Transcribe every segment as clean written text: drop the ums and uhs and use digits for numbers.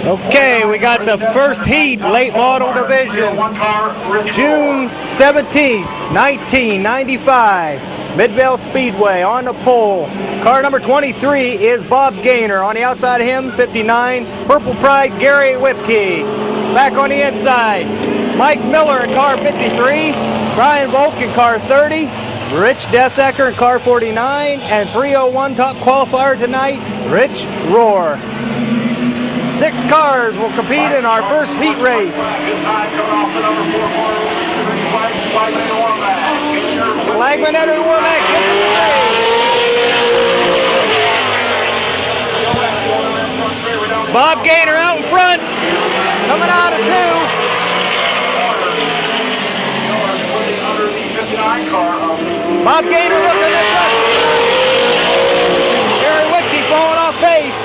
Okay, we got the first heat, late model division, June 17th, 1995, Midvale Speedway on the pole. Car number 23 is Bob Gaynor. On the outside of him, 59, Purple Pride, Gary Whipkey. Back on the inside, Mike Miller in car 53, Brian Volk in car 30, Rich Desecker in car 49, and 301 top qualifier tonight, Rich Rohr. 6 cars will compete in our first heat race. Flagman Edward Warmack gets in the race. Bob Gaynor out in front, coming out of 2. Bob Gaynor looking at us. Gary Whipkey falling off pace.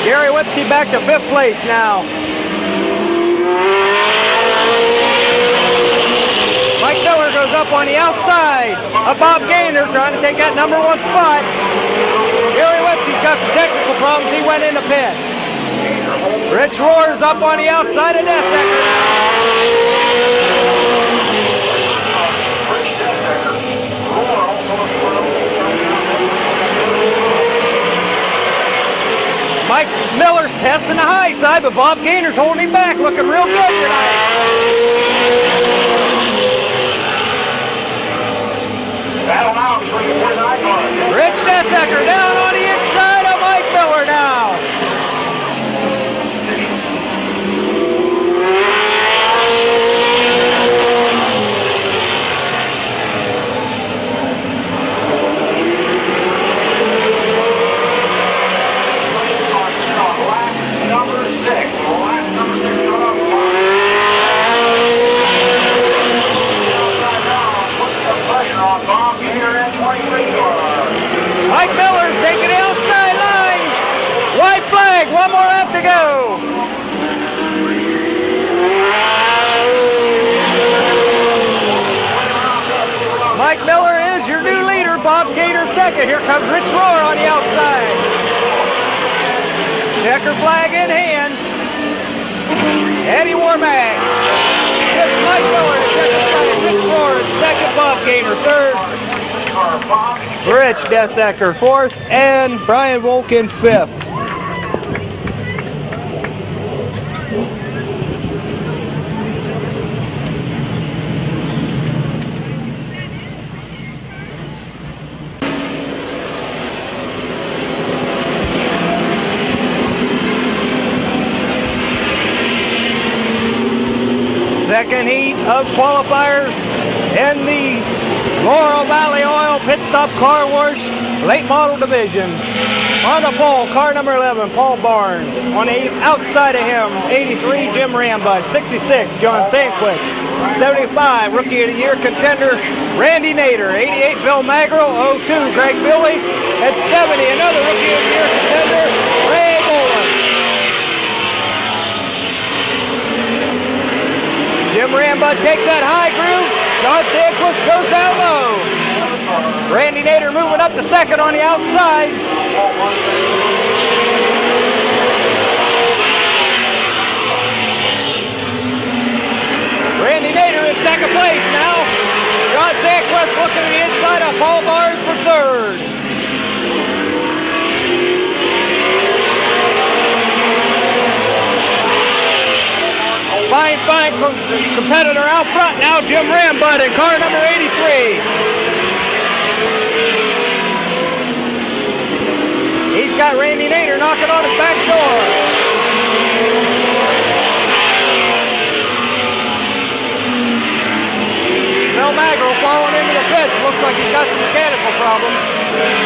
Gary Whipkey back to 5th place now. Mike Miller goes up on the outside of Bob Gaynor, trying to take that number 1 spot. Gary Whipkey's got some technical problems. He went into pits. Rich Rohr is up on the outside of Desecker now. Mike Miller's testing the high side, but Bob Gaynor's holding him back, looking real good tonight. Rich Desecker down on the inside of Mike Miller now. Mike Miller's taking the outside line. White flag, 1 more lap to go. Mike Miller is your new leader. Bob Gaynor 2nd. Here comes Rich Rohr on the outside. Checker flag in hand. Eddie Warmack. It's Mike Miller to checker flag. Rich Rohr in 2nd. Bob Gaynor 3rd. Rich Desecker 4th, and Brian Volk in 5th. Second heat of qualifiers in the Laurel Valley Oil Pit Stop Car Wash Late Model Division. On the pole, car number 11, Paul Barnes. On the outside of him, 83, Jim Rambud. 66, John Sandquist. 75, Rookie of the Year contender, Randy Nader. 88, Bill Magro. 02, Greg Billy. At 70, another Rookie of the Year contender, Ray Boland. Jim Rambud takes that high groove. John Sandquist goes down low. Randy Nader moving up to 2nd on the outside. Randy Nader in 2nd place now. John Sandquist looking to the inside of Paul Barnes for 3rd. Fine competitor out front now, Jim Rambud in car number 83. He's got Randy Nader knocking on his back door. Bill Magro falling into the pits. Looks like he's got some mechanical problem.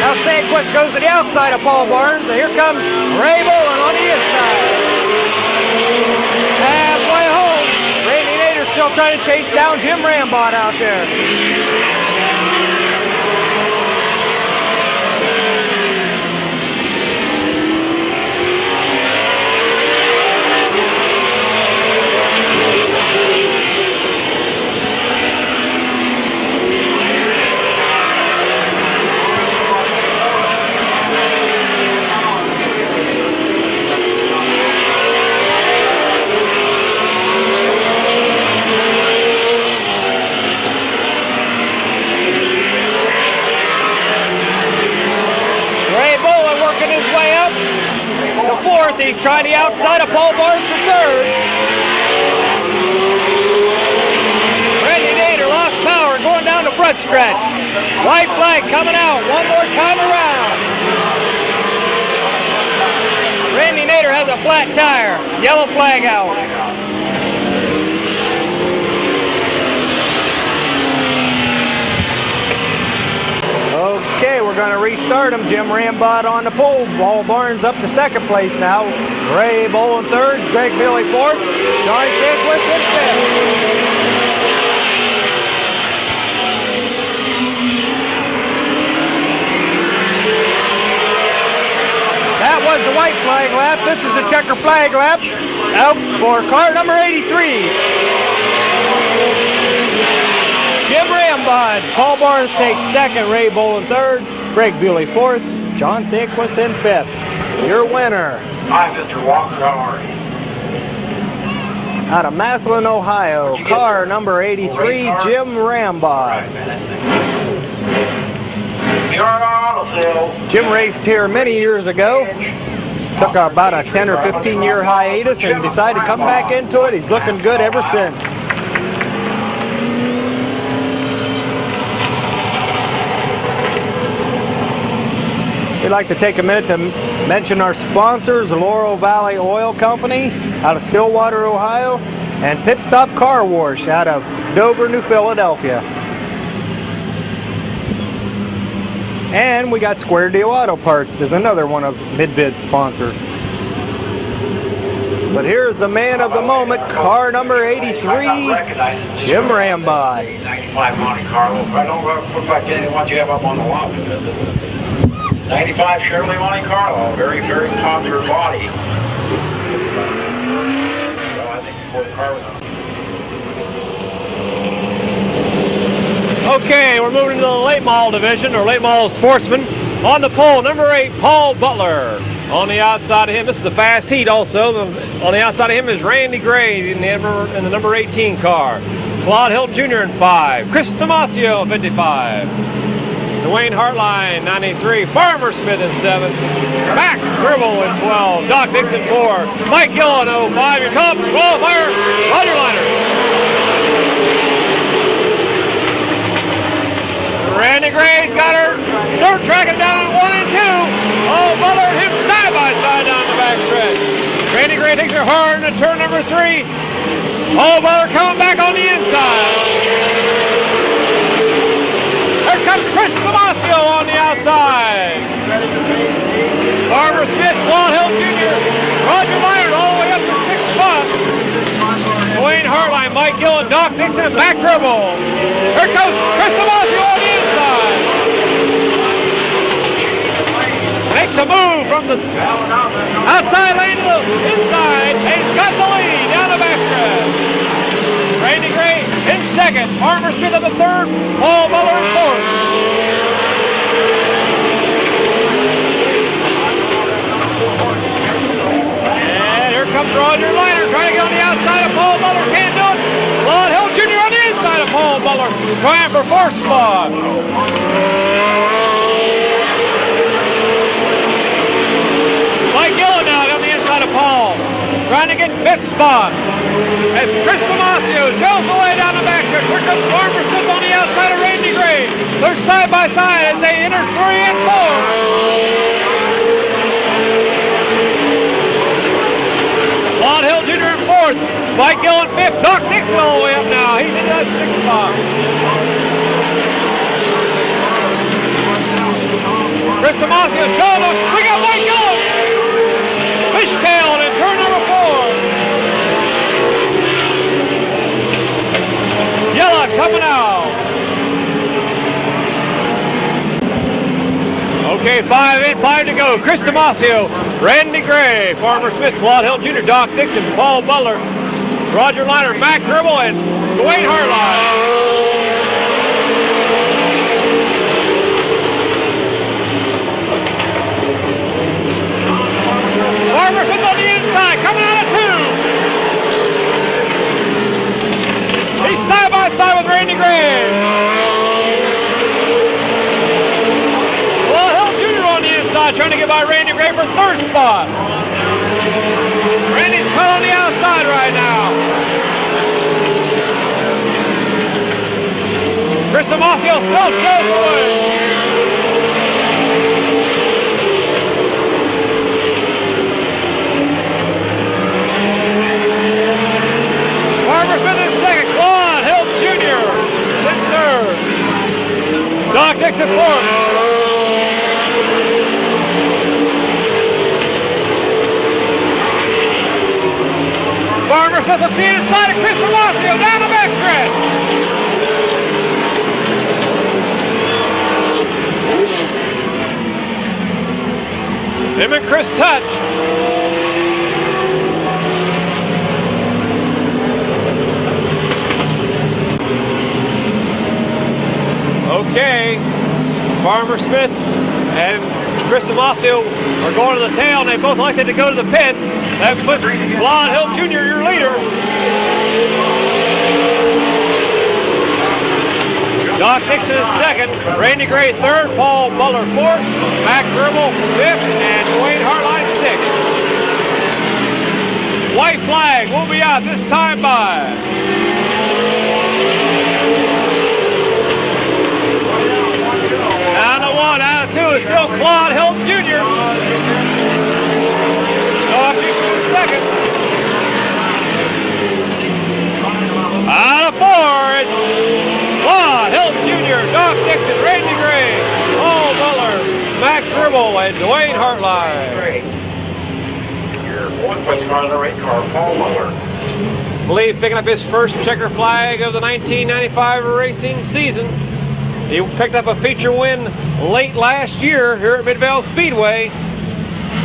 Now Sandquist goes to the outside of Paul Barnes, and here comes Ray Boland on the inside. Halfway home, Randy Nader still trying to chase down Jim Rambud out there. trying the outside of Paul Barnes for third. Randy Nader lost power going down the front stretch. White flag coming out one more time around. Randy Nader has a flat tire. Yellow flag out. Okay, we're going to restart them. Jim Rambod on the pole. Paul Barnes up to second place now. Ray Bolin third. Greg Billy fourth. John Sandquist in fifth. That was the white flag lap. This is the checker flag lap out for car number 83. Jim Rambod, Paul Barnes takes second, Ray Bolin third, Greg Bewley fourth, John Sandquist in fifth. Your winner. Hi, Mr. Walker. How are you? Out of Massillon, Ohio, car number 83, Jim Rambod. Jim raced here many years ago. Took about a 10 or 15 year hiatus and decided to come back into it. He's looking good ever since. We'd like to take a minute to mention our sponsors, Laurel Valley Oil Company out of Stillwater, Ohio, and Pit Stop Car Wash out of Dover, New Philadelphia. And we got Square Deal Auto Parts is another one of Mid-Vid's sponsors. But here's the man of the moment, car number 83, Jim Rambod. 95 Monte Carlo. I don't look like any of the ones you have up on the lot. 95 Chevrolet Monte Carlo. Very, very popular body. So I think before the car was on. Okay, we're moving to the late model division, or late model sportsman. On the pole, number 8, Paul Butler. On the outside of him, this is the fast heat also. On the outside of him is Randy Gray in the number 18 car. Claude Hilton Jr. in 5. Chris Damasio, 55. Dwayne Hartline, 93. Farmer Smith in 7. Mac Gribble in 12. Doc Dixon, 4. Mike Gillen, 05. Your top qualifier, Roger Liner. Randy Gray's got her dirt tracking down at 1 and 2. Oh, Butler and him side by side down the back stretch. Randy Gray takes her hard into turn number 3. Oh, Butler coming back on the inside. Here comes Chris Damasio on the outside. Farmer Smith, Claude Hill Jr., Roger Lynard all the way up to 6th spot. Dwayne Hartline, Mike Gillen, Doc Dixon, and Mac Gribble. Here comes Chris Damasio on the inside. Makes a move from the outside lane to the inside, and he's got the lead down the backstretch. Randy Gray in 2nd, Farmer Smith in the 3rd, Paul Butler in 4th. And here comes Roger Liner trying to get on the outside of Paul Butler, can't do it. Claude Hill Jr. on the inside of Paul Butler, trying for 4th spot. Mike Gillen now on the inside of Paul, trying to get 5th spot. As Chris Damasio shows the way down the back stretch. Here comes Farmer Smith on the outside of Randy Gray. They're side by side as they enter 3 and 4. Claude Hill Jr. in 4th. Mike Gillen 5th. Doc Dixon all the way up now. He's in that 6th spot. Chris Damasio showing up. We got Mike Gillen. Fishtail in turn number 4. Yella coming out. Okay, 5 in, 5 to go. Chris Damasio, Randy Gray, Farmer Smith, Claude Hill Jr., Doc Dixon, Paul Butler, Roger Liner, Mac Gribble, and Dwayne Hartline. Farmer Smith on the inside, coming out of 2. He's side by side with Randy Gray. Well, Hill Jr. on the inside, trying to get by Randy Gray for 3rd spot. Mossio still shows the way. Farmer Smith in second. Claude Hilton Jr. in third. Doc Dixon fourth. Farmer Smith will see it inside of Chris Mossio down the backstretch. Him and Chris touch. Okay, Farmer Smith and Chris Mossio are going to the tail, and they both elected to go to the pits. That puts Claude Hilton Jr., your leader. Doc Dixon is second, Randy Gray third, Paul Butler fourth, Mac Verbal fifth, and Dwayne Hartline sixth. White flag will be out this time by down to one, out of two is still Claude Hilton Jr. Doc Dixon is second. Out of four, it's Claude Hilton Jr., Doc Dixon, Randy Gray, Paul Butler, Mac Gribble, and Dwayne Hartline. Your fourth place car in the rate car, Paul Butler. Believe picking up his first checker flag of the 1995 racing season. He picked up a feature win late last year here at Midvale Speedway.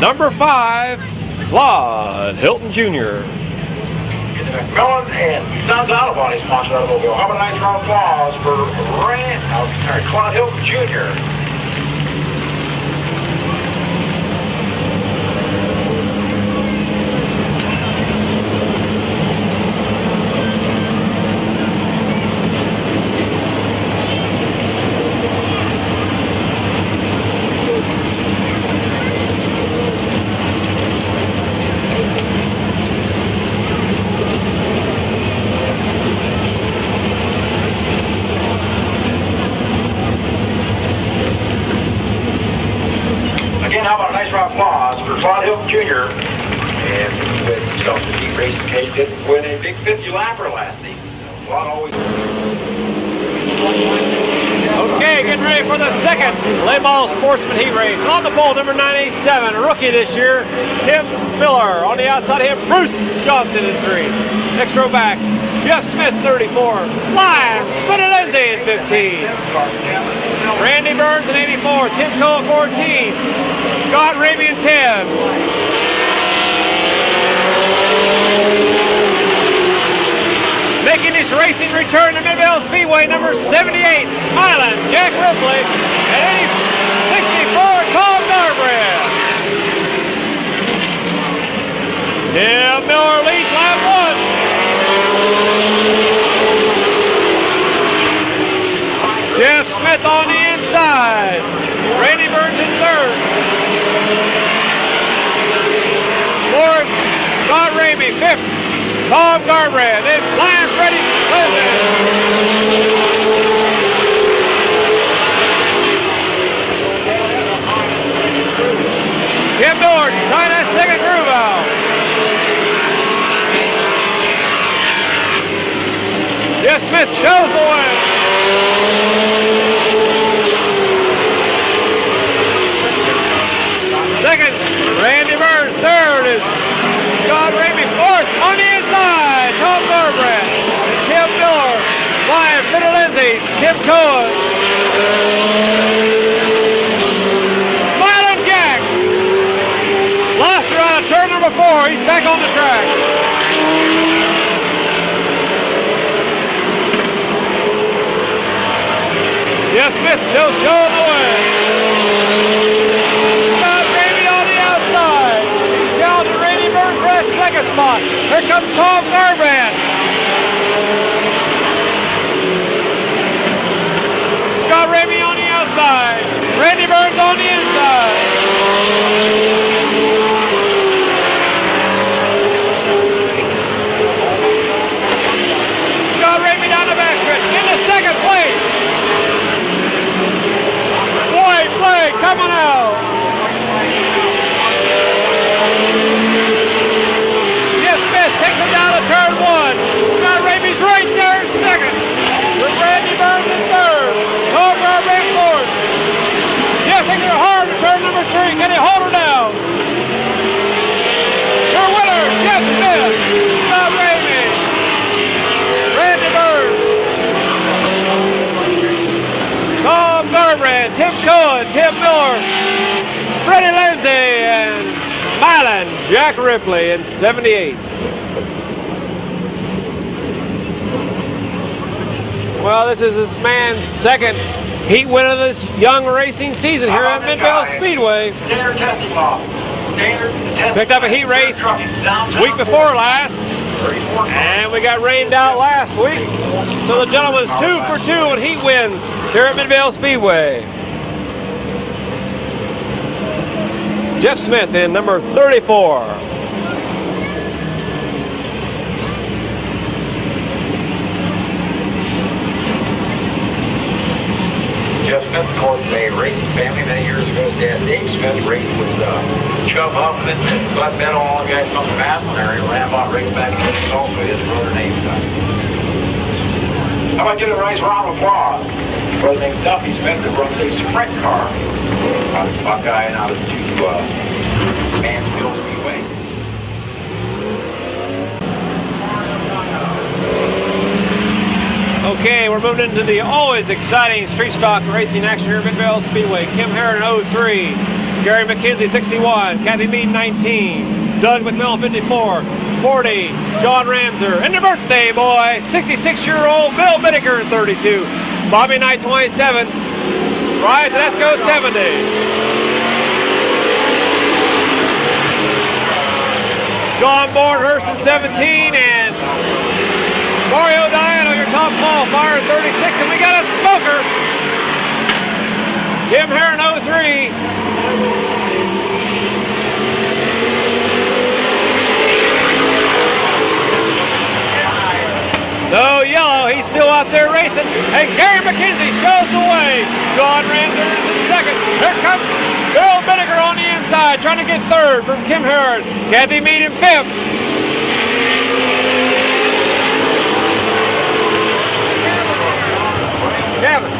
Number 5, Claude Hilton Jr. McMillan and Sons Auto Body sponsored automobile. How about a nice round of applause for Claude Hilton Jr. How about a nice round of applause for Claude Hilton Jr. And he wins himself the heat races. He did win a big 50 lapper last season. So Claude always. Okay, getting ready for the second late model sportsman heat race. On the pole, number 987, rookie this year, Tim Miller. On the outside of him, Bruce Johnson in 3. Next row back, Jeff Smith, 34. Live, Buddy Lindsay in 15. Randy Burns in 84. Tim Coe at 14. Scott Raby in 10. Making his racing return to Midvale Speedway, number 78, Smiling Jack Ripley, and 64, Tom Garbrandt. Tim Miller leads lap 1. Jeff Smith on the inside. Randy Burns in third. Fourth, Scott Ramey. Fifth, Tom Garbrandt. Then Flying Freddy Clinton. Kim Norton trying that second groove out. Jeff Smith shows the way. Second, Randy Burns. Third is Scott Ramey. Fourth, on the inside, Tom Garbrandt. And Tim Miller. Flying Peter Lindsay. Tim Cohen. Smiling Jack. Lost her out of turn number 4. He's back on the track. Jeff Smith still showing the way. Scott Ramey on the outside. He's down to Randy Burns for that second spot. Here comes Tom Garbrandt. Scott Ramey on the outside. Randy Burns on the inside. Scott Ramey down the backstretch. In the second place. Jack Ripley in 78. Well, this is this man's second heat win of this young racing season here at Midvale Speedway. Standard testing law. Standard testing. Picked up a heat race week before last, and we got rained out last week. So the gentleman's 2 for 2 in heat wins here at Midvale Speedway. Jeff Smith in number 34. Jeff Smith, of course, a racing family many years ago. His dad, Dave Smith, raced with Chubb Huffman and Bud Meadow, all the guys from the Massillon area. Lamont raced back in the also his brother named. How about give a nice round of applause for the name Duffy Smith that runs a sprint car out of Buckeye and out of Mansfield Speedway. Okay, we're moving into the always exciting street stock racing action here at Midvale Speedway. Kim Herron 03, Gary McKenzie 61, Kathy Mead 19, Doug McMillan 54, 40, John Ramser, and the birthday boy, 66-year-old Bill Bittaker 32, Bobby Knight 27, Ryan Tedesco 70. John Bornhurst in 17, and Mario Diane on your top qualifier 36, and we got a smoker. Kim Herron 03. No yellow, he's still out there racing. And Gary McKenzie shows the way. John Ramser is in second. Here comes Bill Bittaker on the inside, trying to get third from Kim Herron. Kathy Mead in fifth. Kevin.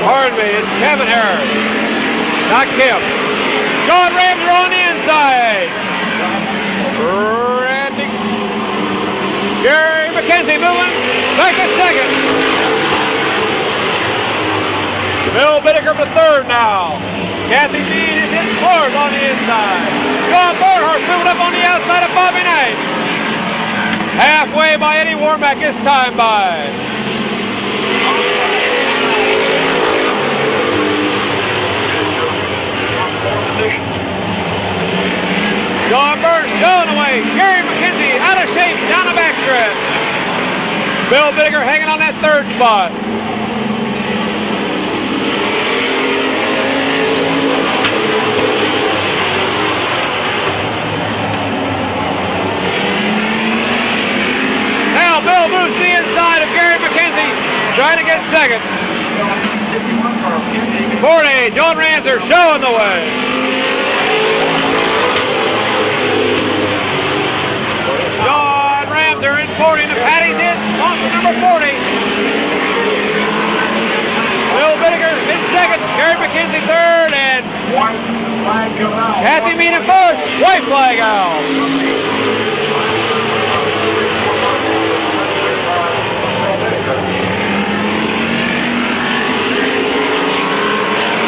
Pardon me, it's Kevin Herron, not Kim. John Ramser on the inside. Randy. Gary McKenzie moving back to second. Bill Bittaker to third now. Kathy Mead is in fourth on the inside. John Bornhurst moving up on the outside of Bobby Knight. Halfway by Eddie Warmack this time by. John Burns showing away. Gary McKenzie out of shape down the backstretch. Bill Bittaker hanging on that third spot. Now Bill moves to the inside of Gary McKenzie, trying to get second. 40, John Ramser showing the way. John Ramser in 40, the Patty's in, sponsor number 40. Bill Bittaker in second, Gary McKenzie third, and Kathy Mead in fourth, white flag out.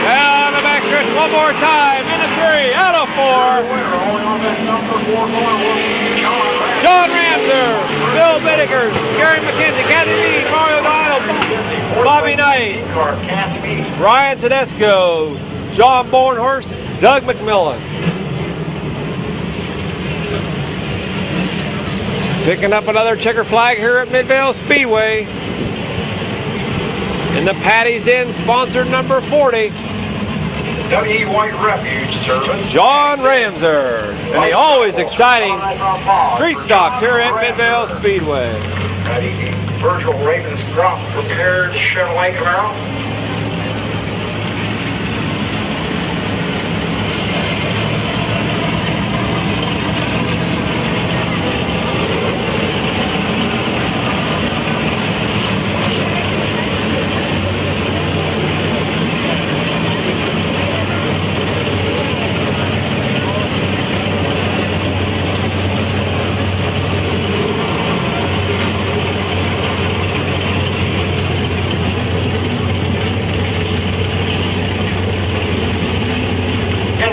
Down the backstretch one more time, into three, out of four. John Ramser, Bill Bittaker, Gary McKenzie, Kathy Mead, Mario Dial, Bobby Knight, Ryan Tedesco, John Bornhurst, Doug McMillan. Picking up another checker flag here at Midvale Speedway. In the Patty's Inn, sponsor number 40. W. White Refuge Service. John Ramser. And the always exciting street stocks here at Midvale Speedway. Virgil Ravenscroft prepared Chevrolet Camaro.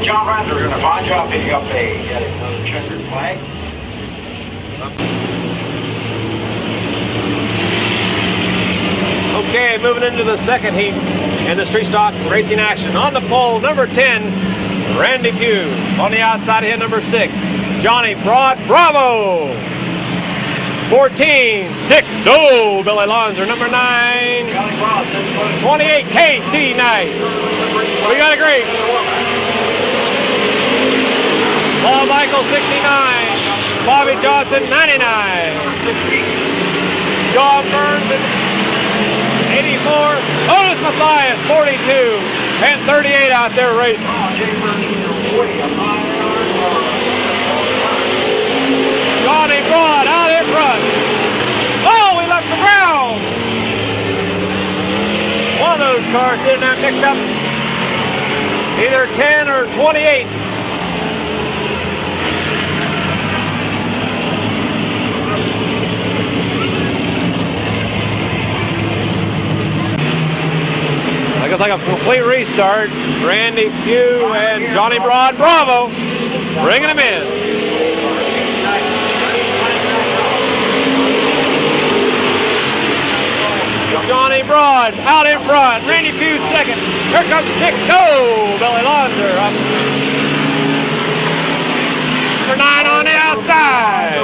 John Ramser doing a fine job picking up a moving into the second heat in the street stock racing action. On the pole, number 10, Randy Pugh. On the outside of him, number 6, Johnny Broad Bravo. 14, Dick Doe, Billy Lonzer. Number 9, 28, KC Knight. We got a great. Paul Michael, 69. Bobby Johnson, 99. John Burns, 84. Otis Mathias, 42. And 38 out there racing. Johnny Broad out in front. Oh, we left the ground. One of those cars didn't have mixed up. Either 10 or 28. Looks like a complete restart. Randy Pugh and Johnny Broad Bravo bringing him in. Johnny Broad out in front. Randy Pugh second. Here comes Dick Doe. Billy Lonzer up. Number 9 on the outside.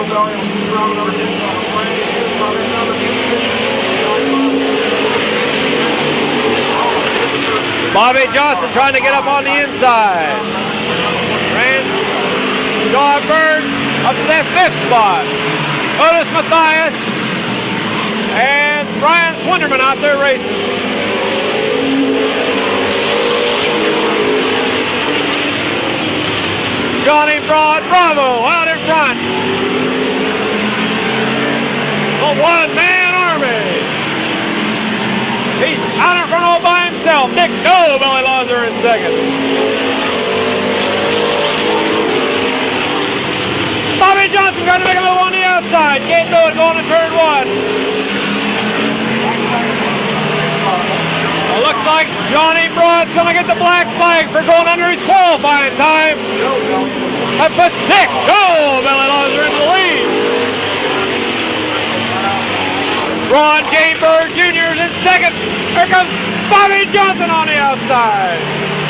Bobby Johnson trying to get up on the inside. John Burns up to that 5th spot. Otis Mathias and Brian Swinderman out there racing. Johnny Broad Bravo out in front. A one-man army. He's out in front all by himself. Dick Doe, Billy Lonzer in second. Bobby Johnson trying to make a move on the outside. Can't do it going to turn 1. It looks like Johnny Broad's going to get the black flag for going under his qualifying time. That puts Dick Doe, Billy Lonzer into the lead. Ron Gainberg Jr. is in second. Here comes Bobby Johnson on the outside.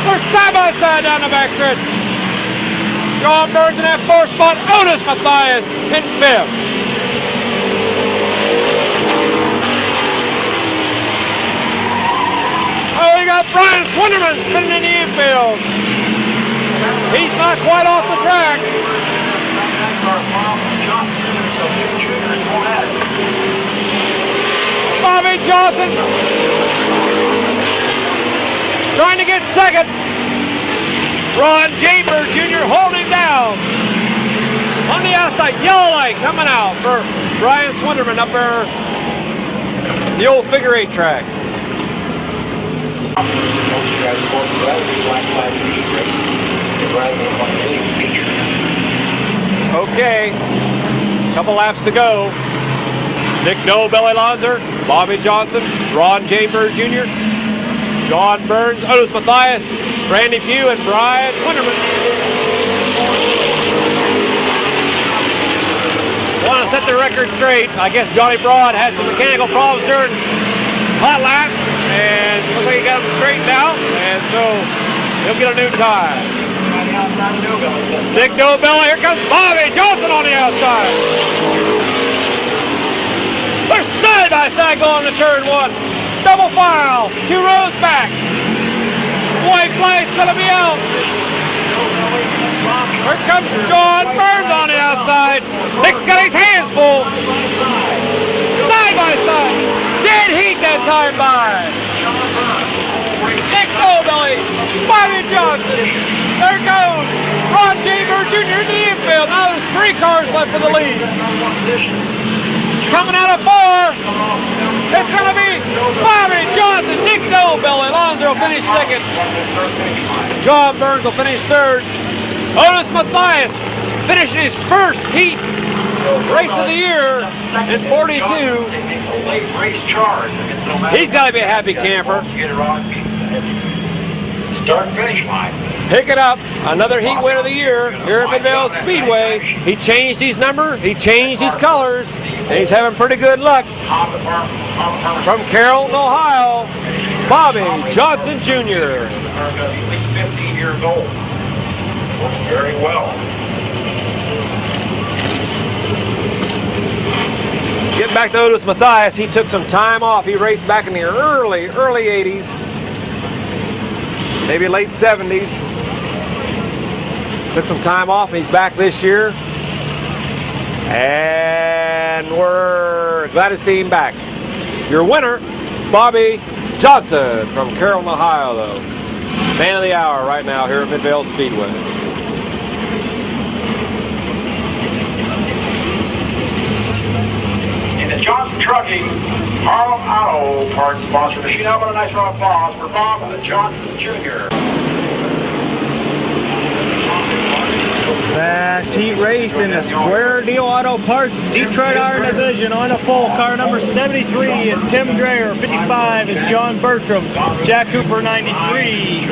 They're side by side down the backstretch. John Burns in that 4th spot. Otis Mathias in 5th. Oh, we got Brian Swinderman spinning in the infield. He's not quite off the track. Bobby Johnson trying to get second. Ron Jaber Jr. holding down. On the outside, yellow light coming out for Brian Swinderman up there, the old figure 8 track. Okay, couple laps to go. Dick Doe, Billy Lonzer, Bobby Johnson, Ron Jaber Jr., John Burns, Otis Mathias, Randy Pugh, and Brian Swinderman. Want to set the record straight. I guess Johnny Broad had some mechanical problems during hot laps, and looks like he got them straightened out, and so he'll get a new time. Dick Doe, Billy, here comes Bobby Johnson on the outside. They're side by side going to turn 1. Double file, 2 rows back. White flag's gonna be out. Here comes John Burns on the outside. Dick's got his hands full. Side by side. Dead heat that time by. Dick Doe, Billy, Bobby Johnson. There goes Ron Jaber Jr. in the infield. Now there's 3 cars left for the lead. Coming out of 4, it's going to be Bobby Johnson, Dick Doe, Billy Lonzer will finish second. John Burns will finish third. Otis Mathias finishing his first heat race of the year in 42. He's got to be a happy camper. Start finish line. picking up another heat win of the year here at Midvale Speedway. He changed his number, he changed his colors, and he's having pretty good luck. From Carrollton, Ohio, Bobby Johnson Jr. At least 15 years old. Works very well. Getting back to Otis Mathias, he took some time off. He raced back in the early 80s, maybe late 70s. Took some time off, and he's back this year. And we're glad to see him back. Your winner, Bobby Johnson from Carrollton, Ohio, though. Man of the hour right now here at Midvale Speedway. In the Johnson Trucking Harlem Auto Parts sponsor machine, how about a nice round of applause for Bob Johnson Jr. Fast heat race in the Square Deal Auto Parts Detroit Iron Division. On the pole, car number 73 is Tim Dreyer, 55 is John Bertram, Jack Hooper 93,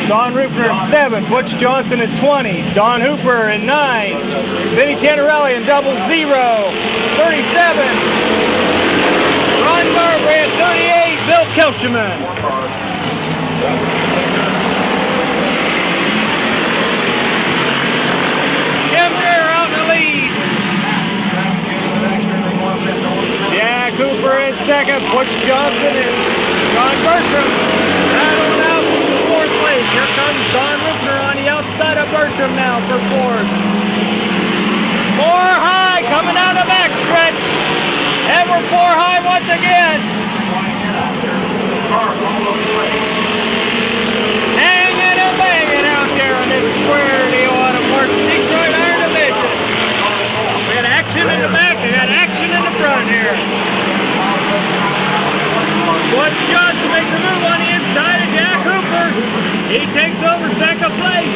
Don Rupner in 7, Butch Johnson in 20, Don Hooper in 9, Vinny Tannerelli in 00, 37, Ron Garbrandt 38, Bill Kelchman. Tim Dreyer out in the lead. Jack Hooper in 2nd, Butch Johnson and John Bertram rattling out for 4th place. Here comes Don Rupner on the outside of Bertram now for 4th. Four high coming down the back stretch. And we're 4 high once again. Hanging and banging out there in this Square Deal Auto Parts Detroit Iron Division. We got action in the back, we got action in the front here. Butch Johnson makes a move on the inside of Jack Hooper. He takes over 2nd place.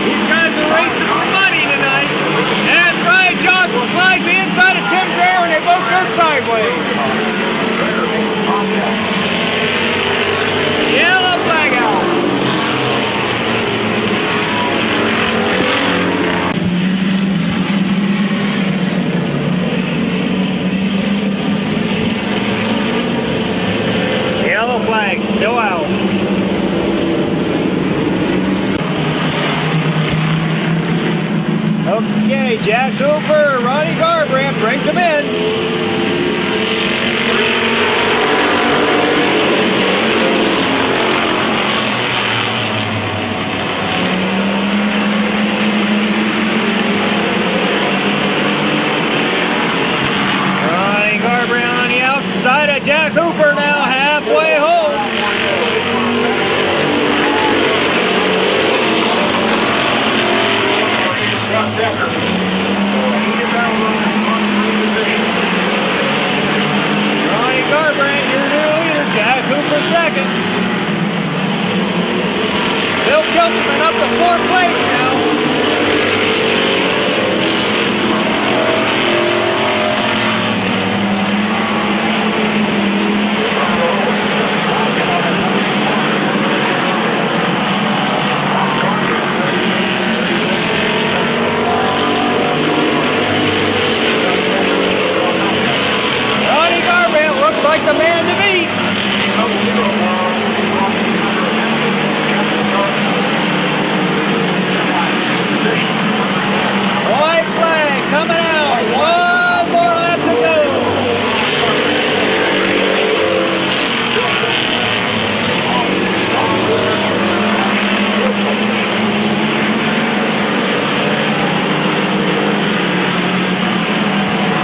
These guys are racing for money tonight. And Brian Johnson slides the inside of Tim Dreyer and they both go sideways. Yellow flag out. Yellow flag still out. Okay, Jack Hooper, Ronnie Garbrandt brings him in. Ronnie Garbrandt on the outside of Jack Hooper now, halfway home. Ronnie Garbrandt, your new leader. Jack Hooper 2nd. Bill Kelchman up to 4th place now. Like the man to beat. White flag coming out. 1 more lap to go.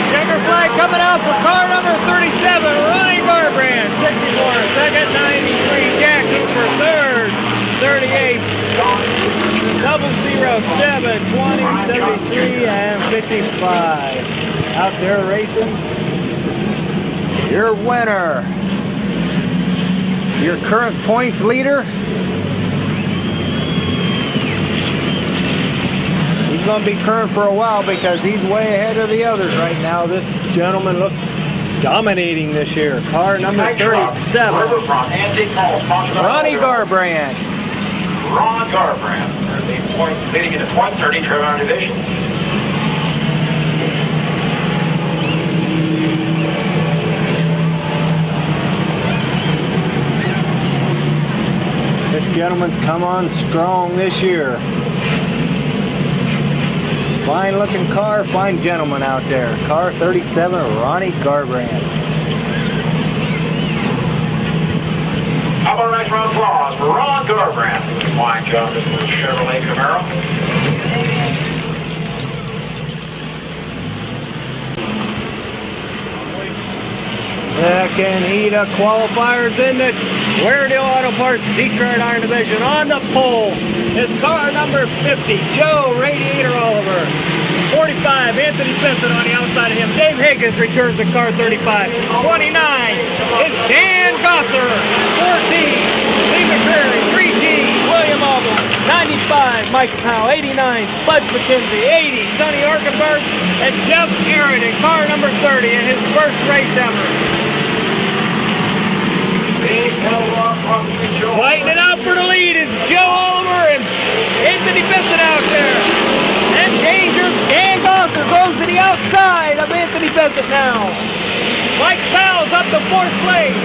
Checker flag coming out for car number 37, Ronnie Garbrandt, 64, 2nd, 93, Jack Hooper, 3rd, 38, 007, 20, 73, and 55. Out there racing. Your winner, your current points leader. He's he's going to be current for a while because he's way ahead of the others right now. This gentleman looks dominating this year. Car number 37. Ronnie Garbrand. Ron Garbrand. Leading into point 30, Trevor Division. This gentleman's come on strong this year. Fine looking car, fine gentleman out there. Car 37, Ronnie Garbrand. How about a nice round of applause for Ron Garbrand? Fine job, this little Chevrolet Camaro. Second heat of qualifiers in the Square Deal Auto Parts Detroit Iron Division. On the pole is car number 50, Joe Radiator Oliver. 45, Anthony Bissett on the outside of him. Dave Higgins returns to car 35. 29 is Dan Gosser. 14, Lee McCreary. 3G, William Albom. 95, Mike Powell. 89, Spuds McKenzie. 80, Sonny Arkenberg. And Jeff Aaron in car number 30 in his first race ever. Fighting it out for the lead is Joe Oliver and Anthony Bissett out there. And dangerous Dan Gosser goes to the outside of Anthony Bissett now. Mike Powell's up to 4th place.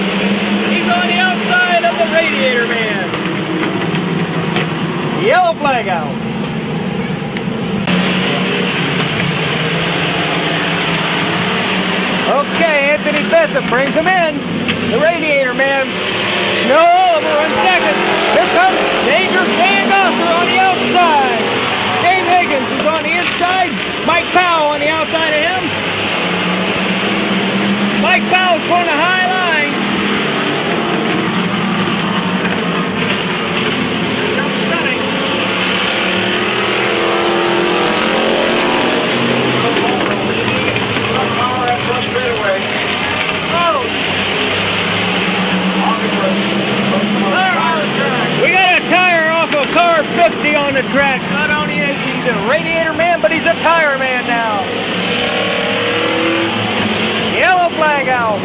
He's on the outside of the Radiator Man. Yellow flag out. Okay, Anthony Bissett brings him in. The Radiator Man. Joe Oliver in second. Here comes dangerous Dan Gosser on the outside. Dave Higgins is on the inside. Mike Powell on the outside of him. Mike Powell's going to high line. We got a tire off of car 50 on the track. Not only is he a Radiator Man, but he's a tire man now. Yellow flag out.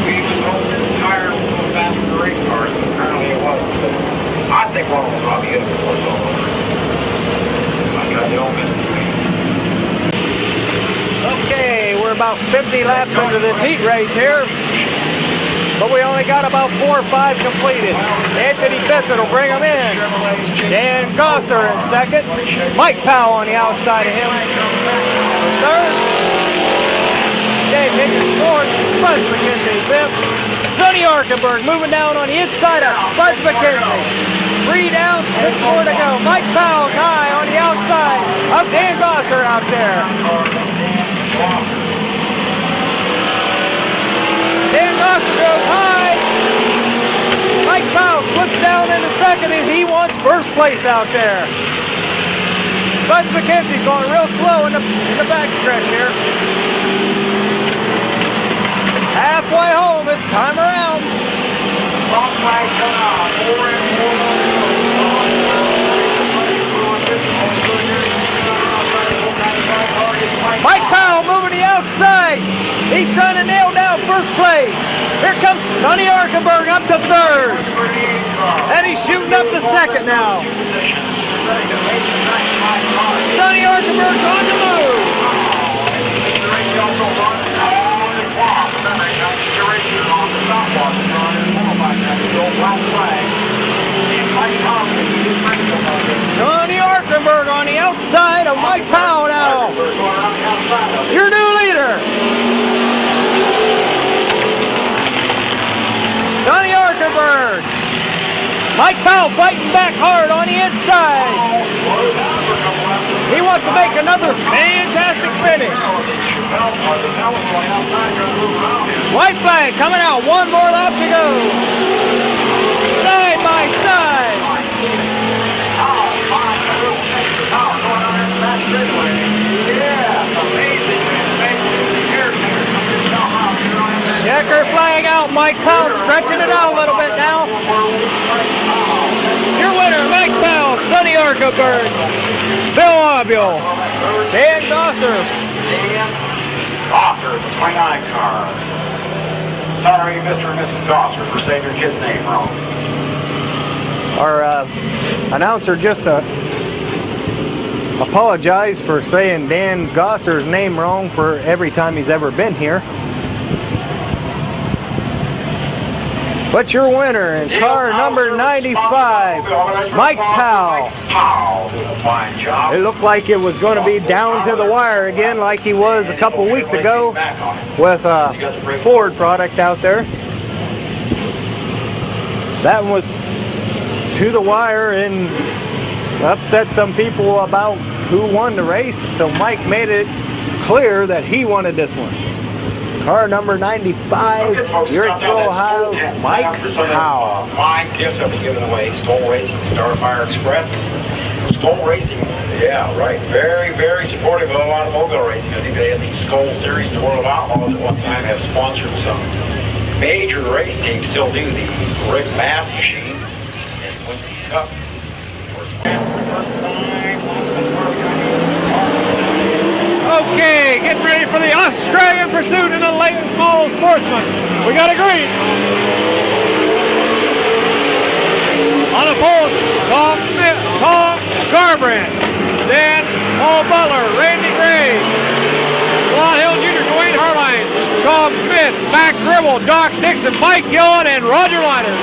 We was hoping the tire was going faster than the race cars, but apparently it wasn't. I think one of them probably hit it before it's all over. I got the old business. Okay, we're about 50 laps into this heat race here. But we only got about 4 or 5 completed. Anthony Bissett will bring them in. Dan Gosser in second. Mike Powell on the outside of him. Third. Dave Higgins fourth. Spuds McKenzie fifth. Sonny Arkenberg moving down on the inside of Spuds McKenzie. 3 down, 6 more to go. Mike Powell's high on the outside of Dan Gosser out there. Dan Gosser goes high. Mike Powell slips down into second and he wants first place out there. Spuds McKenzie's going real slow in the backstretch here. Halfway home this time around. Mike Powell moving the outside. He's trying to nail down first place. Here comes Sonny Arkenberg up to third. And he's shooting up to second now. Sonny Arkenberg's on the move. Sonny Arkenberg on the outside of Mike Powell now. Your new leader. Sonny Arkenberg. Mike Powell fighting back hard on the inside. He wants to make another fantastic finish. White flag coming out. 1 more lap to go. Side by side. Checker flag out. Mike Powell stretching it out a little bit now. Your winner, Mike Powell, Sonny Arkaberg, Bill Abel, Dan Gosser. Dan Gosser, the 29 car. Sorry, Mr. and Mrs. Gosser, for saying your kid's name wrong. Our announcer just apologized for saying Dan Gosser's name wrong for every time he's ever been here. But your winner in car number 95, Mike Powell. Powell did a fine job. It looked like it was going to be down to the wire again like he was a couple weeks ago with a Ford product out there. That was to the wire and upset some people about who won the race, so Mike made it clear that he wanted this one. Car number 95, Uricksville, Ohio, Mike Powell. Fine gifts have been given away. Skull Racing, Starfire Express. Skull Racing, yeah, right. Very, very supportive of automobile racing. I think they had the Skull Series and the World of Outlaws at one time have sponsored some major race teams. Still do. The Rick Bass machine and Quincy Cup. Okay, getting ready for the Australian pursuit in the late model sportsman. We got a green. On the pole, Tom Smith, Tom Garbrandt. Then Paul Butler, Randy Gray, Claude Hill Jr., Dwayne Harline, Tom Smith, Mac Gribble, Doc Dixon, Mike Gillen, and Roger Leiter.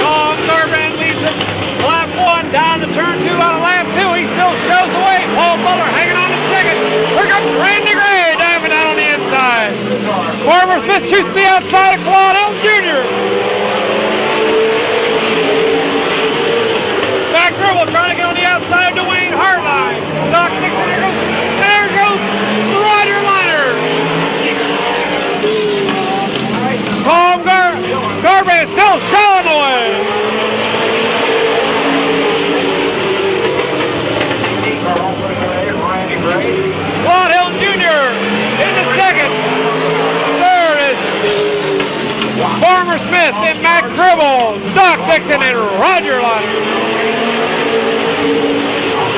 Tom Garbrandt leads it. Lap 1 down to turn 2 out of lap 2. He still shows away. Paul Butler hanging on to second. Here comes Randy Gray diving down on the inside. Farmer Smith shoots to the outside of Claude Hill Jr. Mac Gribble trying to get on the outside of Dwayne Hartline. Doc Dixon, there goes Roger Leiter. Tom Garbrandt still showing away. Claude Hill Jr. into second. Third is Farmer Smith, then Mac Gribble, Doc Dixon, and Roger Leiter.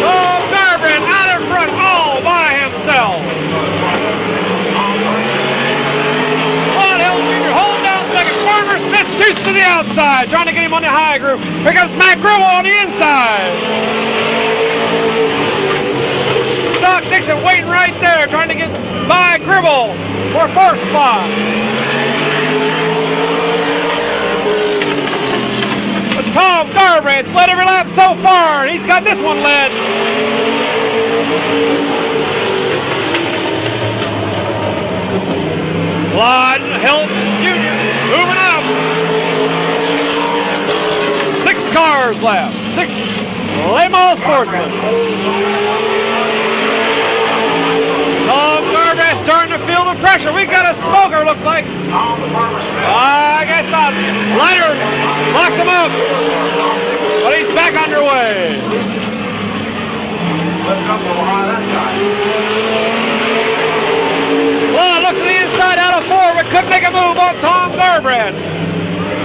Tom Garbrandt out in front all by himself. Claude Hill Jr. holding down second. Farmer Smith shoots to the outside, trying to get him on the high groove. Here comes Mac Gribble on the inside. Doc Dixon waiting right there, trying to get by Gribble for first spot. But Tom Garbrandt's led every lap so far, and he's got this one led. Claude Hilton Jr. moving up. 6 cars left. 6 late model sportsmen. Tom Garbrandt starting to feel the pressure. We got a smoker, looks like. I guess not. Leiter locked him up, but he's back underway. Well, look to the inside out of 4, but couldn't make a move on Tom Garbrandt.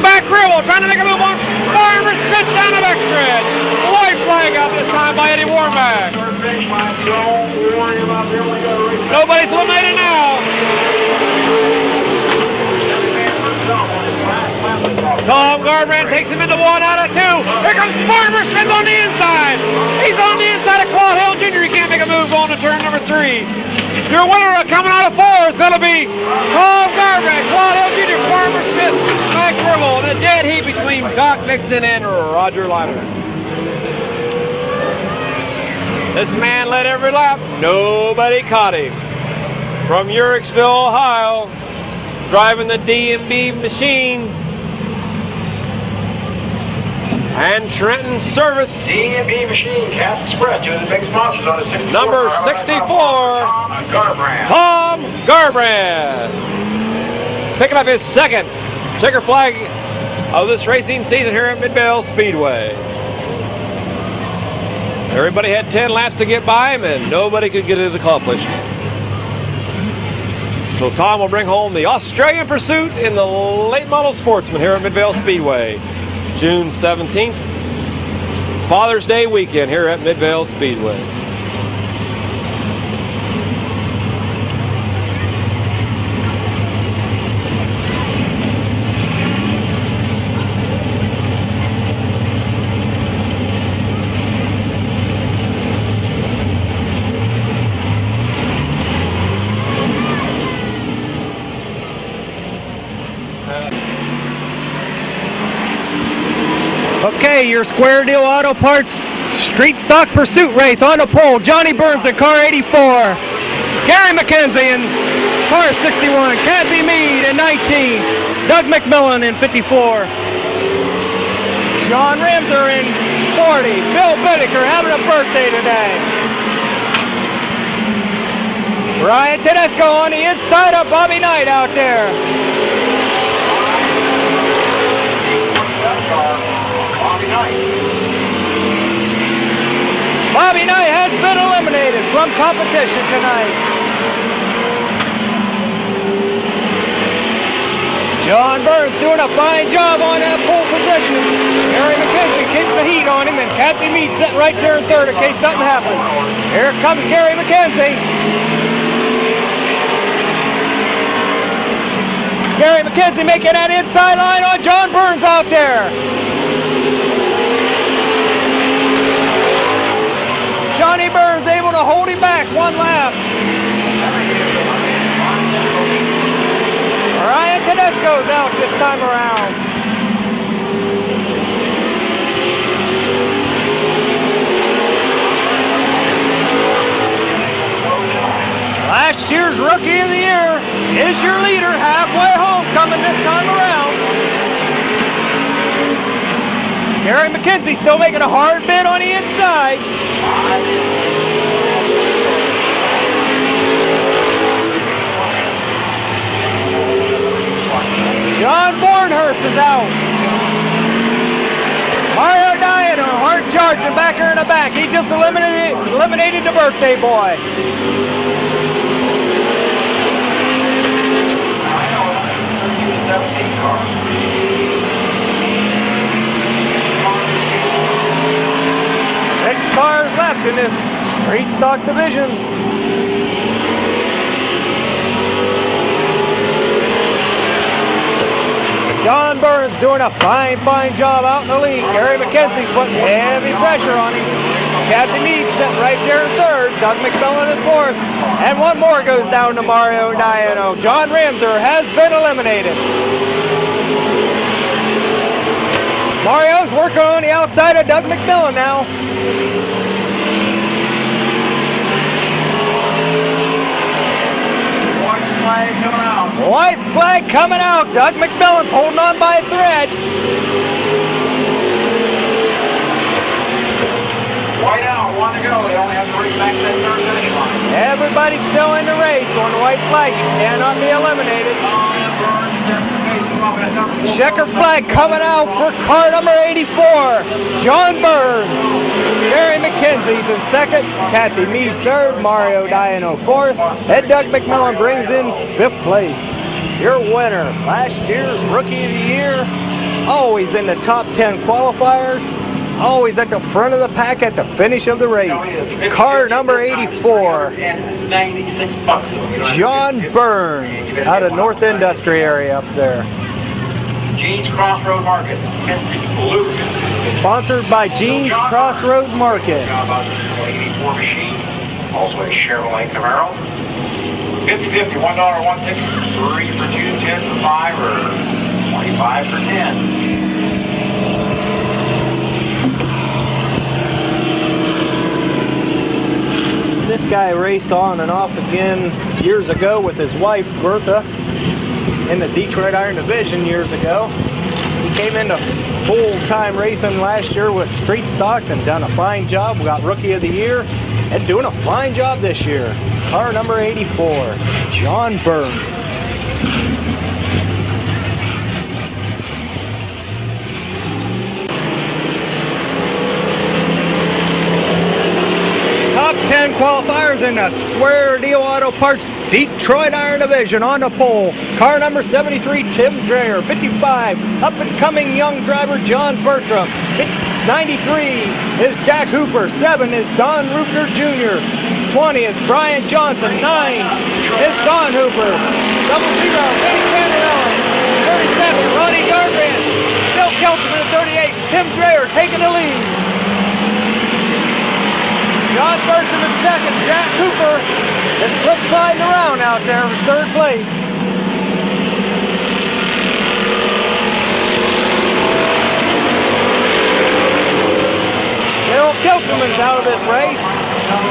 Mac Gribble trying to make a move on Farmer Smith down the backstretch. The white flag out this time by Eddie Warnback. Nobody's eliminated now. Tom Garbrandt takes him into 1 out of 2. Here comes Farmer Smith on the inside. He's on the inside of Claude Hill Jr. He can't make a move going to turn number 3. Your winner coming out of 4 is going to be Tom Garbrandt, Claude Hill Jr., Farmer Smith, Mac Gribble, and a dead heat between Doc Dixon and Roger Leiter. This man led every lap. Nobody caught him. From Uricksville, Ohio, driving the D&B machine and Trenton Service. D&B machine, Cass Express, doing the big sponsors on the 64. Number 64, Tom Garbrandt. Tom Garbrandt. Picking up his second checker flag of this racing season here at Midvale Speedway. Everybody had 10 laps to get by him, and nobody could get it accomplished. So Tom will bring home the Australian pursuit in the late model sportsman here at Midvale Speedway. June 17th, Father's Day weekend here at Midvale Speedway. Okay, your Square Deal Auto Parts Street Stock Pursuit Race on the pole. Johnny Burns in car 84. Gary McKenzie in car 61. Kathy Mead in 19. Doug McMillan in 54. John Ramser in 40. Bill Bittaker having a birthday today. Ryan Tedesco on the inside of Bobby Knight out there. Bobby Knight has been eliminated from competition tonight. John Burns doing a fine job on that pole position. Gary McKenzie keeps the heat on him, and Kathy Mead sitting right there in third in case something happens. Here comes Gary McKenzie. Gary McKenzie making that inside line on John Burns out there. Johnny Burns able to hold him back one lap. Ryan Tedesco's out this time around. Last year's Rookie of the Year is your leader, halfway home coming this time around. Gary McKenzie still making a hard bid on the inside. John Bornhurst is out. Mario Diano hard charging back here in the back. He just eliminated the birthday boy. Six cars left in this street stock division. John Burns doing a fine job out in the lead. Gary McKenzie's putting heavy pressure on him. Captain Mead sitting right there in third. Doug McMillan in fourth. And one more goes down to Mario Diano. John Ramser has been eliminated. Mario's working on the outside of Doug McMillan now. White flag coming out. White flag coming out. Doug McMillan's holding on by a thread. White out, one to go. They only have to race back to that third finish line. Everybody's still in the race on the white flag. You cannot be eliminated. Checker flag coming out for car number 84. John Burns. Gary McKenzie's in second. Kathy Mead third. Mario Diano fourth. And Doug McMillan brings in fifth place. Your winner, last year's Rookie of the Year. Always in the top 10 qualifiers. Always at the front of the pack at the finish of the race. Car number 84. John Burns out of North Industry area up there. Gene's Crossroad Market. Sponsored by Gene's Crossroad Market. 84 machine. Also a Chevrolet Camaro. 50-50, $1 one ticket, 3 for 2, 10 for 5, or 25 for 10. This guy raced on and off again years ago with his wife Bertha in the Detroit Iron Division years ago. He came into full-time racing last year with street stocks and done a fine job. We got Rookie of the Year and doing a fine job this year. Car number 84, John Burns. Top 10 qualifiers in the Square Deal Auto Auto Parts Detroit Iron Division on the pole. Car number 73, Tim Dreyer. 55, up-and-coming young driver John Bertram. 93 is Jack Hooper. 7 is Don Rupner Jr. 20 is Brian Johnson. 9 is Don Hooper. 00, Eddie Canarelli. 37, Ronnie Garbrandt. Bill Kelchman at 38. Tim Dreyer taking the lead. John Bertram in second. Jack Hooper is slip sliding around out there in third place. Bill Kelchman's out of this race.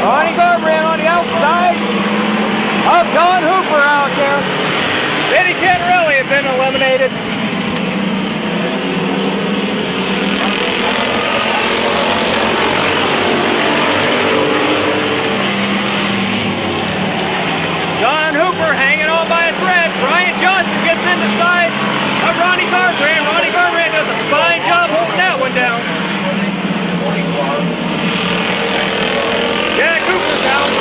Ronnie Garbrandt on the outside of Don Hooper out there. Eddie Canarelli had been eliminated. Don Hooper hanging on by a thread. Brian Johnson gets in the side of Ronnie Garbrandt. Ronnie Garbrandt does a fine job holding that one down. Jack Hooper's out.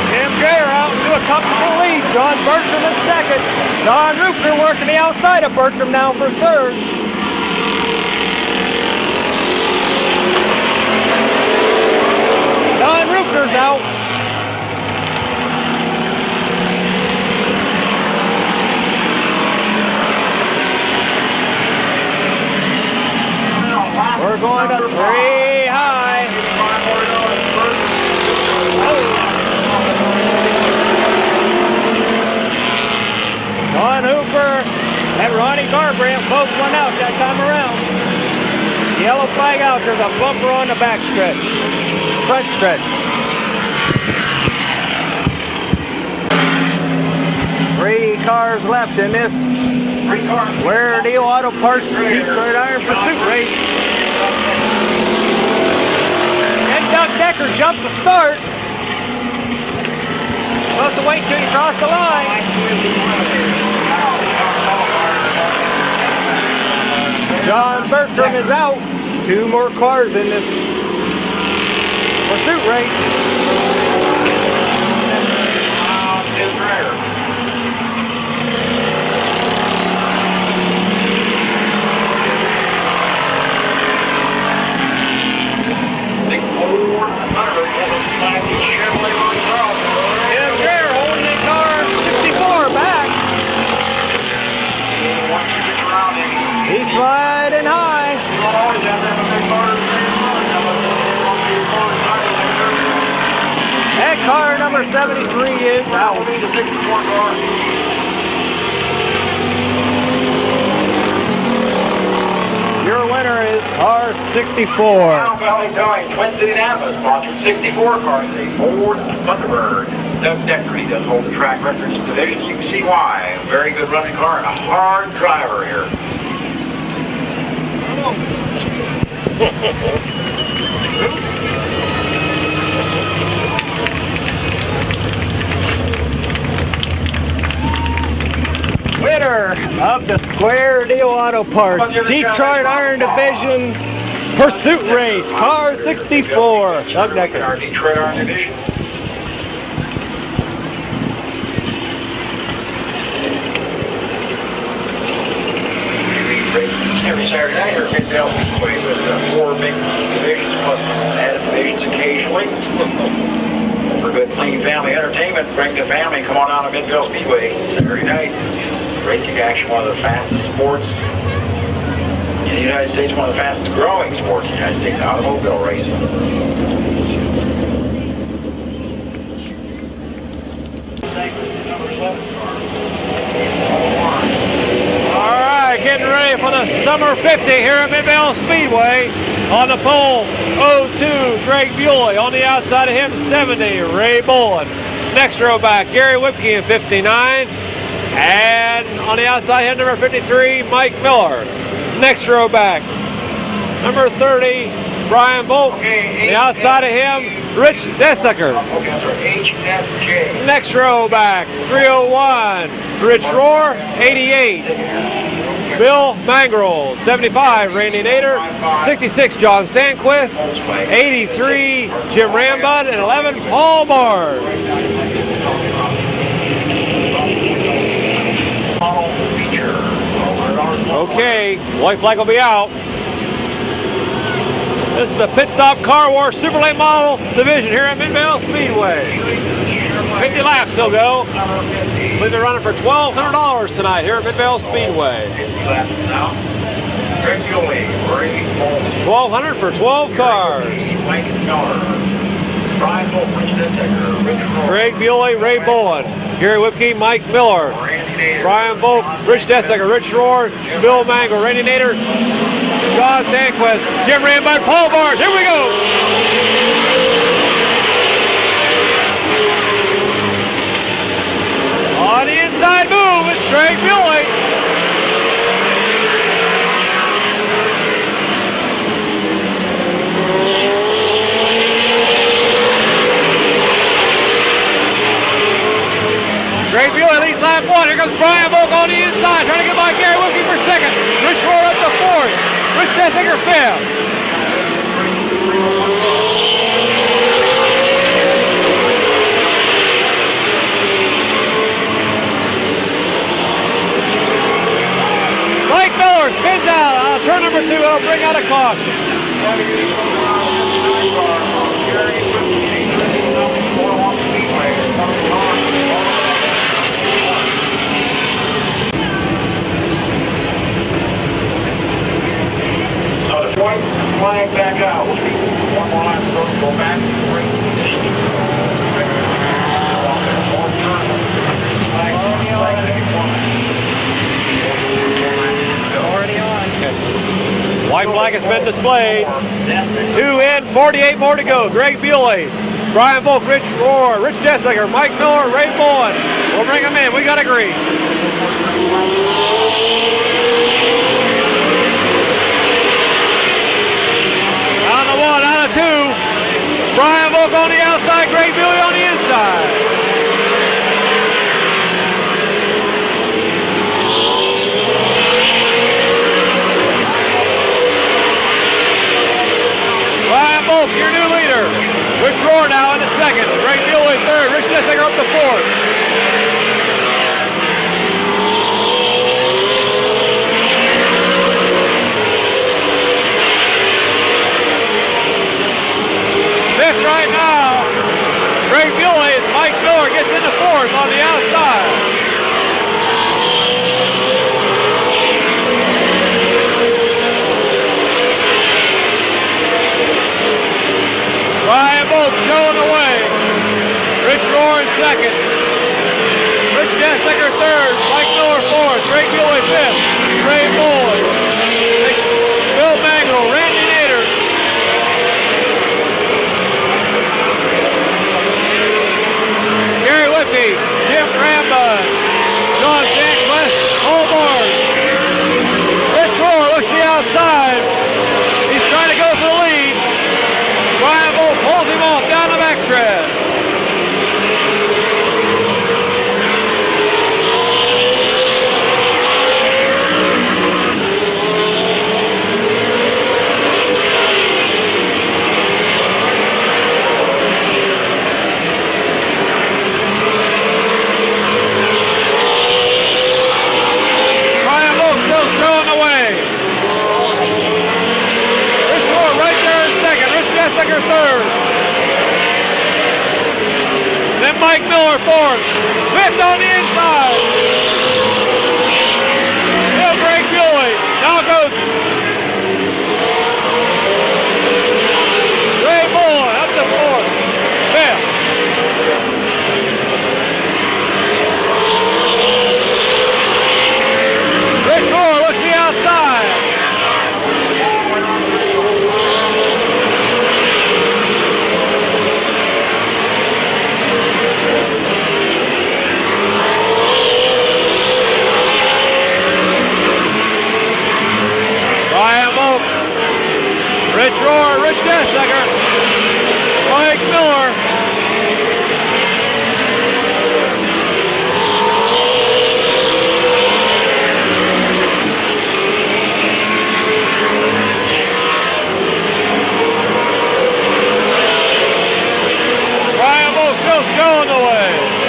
Tim Dreyer out into a comfortable lead. John Bertram in second. Don Rupner working the outside of Bertram now for third. Don Rupner's out. We're going up 3 high. Don Hooper and Ronnie Garbrandt both went out that time around. Yellow flag out. There's a bumper on the back stretch. Front stretch. 3 cars left in this Square Deal Auto Parts Detroit Iron Pursuit race. And Doug Decker jumps the start. Supposed to wait till you cross the line. John Bertram is out. 2 more cars in this pursuit race. Tim Dreyer. Big Ford Thunderbird beside the Chevrolet Montrose. Tim Dreyer holding the car 64 back. He's sliding high. And car number 73 is out. Your winner is car 64. Valley Towing, Twin City Napa, sponsored 64 cars, a Ford Thunderbird. Doug Decker, he does hold the track record in this division. You can see why. A very good running car and a hard driver here. Winner of the Square Deal Auto Parts Detroit Iron Division Pursuit Race, car 64, Doug Decker. Our Detroit Iron Division. Every Saturday night here at Mid-Vale Speedway with 4 big divisions plus added divisions occasionally. For good, clean family entertainment, bring the family, come on out to Mid-Vale Speedway Saturday night. Racing action, one of the fastest sports in the United States, one of the fastest growing sports in the United States, automobile racing. Getting ready for the Summer 50 here at Midvale Speedway. On the pole, 02, Greg Buelley. On the outside of him, 70, Ray Bolin. Next row back, Gary Whipke in 59. And on the outside of him, number 53, Mike Miller. Next row back, number 30, Brian Volk. The outside of him, Rich Dessaker. Next row back, 301, Rich Rohr, 88. Bill Mangrel. 75, Randy Nader. 66, John Sandquist. 83, Jim Rambud. And 11, Paul Bars. Okay, white flag will be out. This is the Pit Stop Car Wash Super Late Model Division here at Midvale Speedway. 50 laps he'll go. We'll be running for $1,200 tonight here at Midvale Speedway. 1,200 for 12 cars. Greg Bewley, Ray Bowen, Gary Whipke, Mike Miller, Brian Volk, Rich Dessaker, Rich Rohr, Bill Mangle, Randy Nader, John Sandquist, Jim Rambud, Paul Bars. Here we go. On the inside move, it's Greg Bewley. Greg Bewley leads lap 1. Here comes Brian Volk on the inside, trying to get by Gary Whipke for second. Rich Rohr up to 4th. Rich Dessaker 5th. Mike Miller spins out on turn number 2. It'll bring out a caution. White flag back out. One more line to go back. Already on. White flag has been displayed. 2 in, 48 more to go. Greg Bewley, Brian Volk, Rich Rohr, Rich Dessaker, Mike Miller, Ray Bowen. We'll bring them in. We got to agree. One out of 2. Brian Volk on the outside, Greg Bewley on the inside. Brian Volk, your new leader. Rich Rohr now in the second. Greg Bewley 3rd. Rich Dessaker up to 4th. Right now, Greg Bewley as Mike Miller gets into 4th on the outside. Brian Volk showing the way. Rich Rohr in 2nd. Rich Dessaker 3rd. Mike Miller 4th. Greg Bewley 5th. Ray Bowen. Bill Mangle. Randy Nader. Gary Whipke, Jim Rambud, John Sandquist, Paul Bars. Rich Rohr looks the outside. He's trying to go for the lead. Brian Volk pulls him off down the backstretch. Dessaker 3rd. Then Mike Miller 4th. 5th on the inside. Still Greg Bewley. Now goes Ray Bowen up to 4th. 5th. Rich Rohr looks the outside. still showing the way.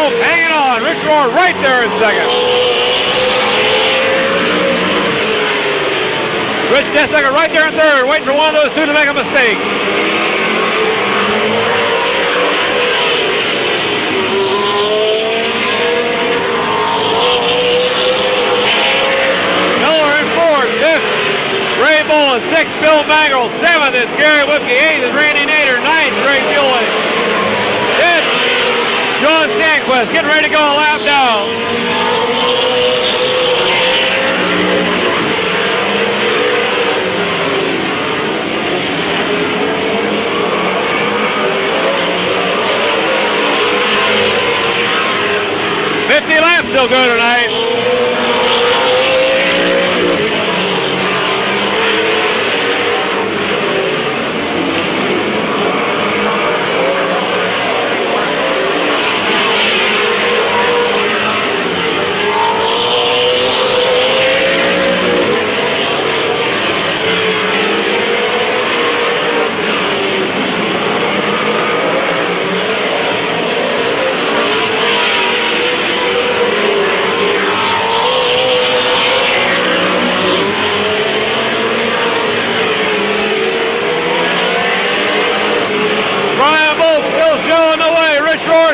Hanging on, Rich Roar right there in second. Rich Dessaker right there in third, waiting for one of those two to make a mistake. Miller in fourth, fifth, Ray Bull in sixth, Bill Mangle, seventh is Gary Whipke, eighth is Randy Nader, ninth, Greg Buell. John Sandquist getting ready to go a lap down. $50 laps still go tonight.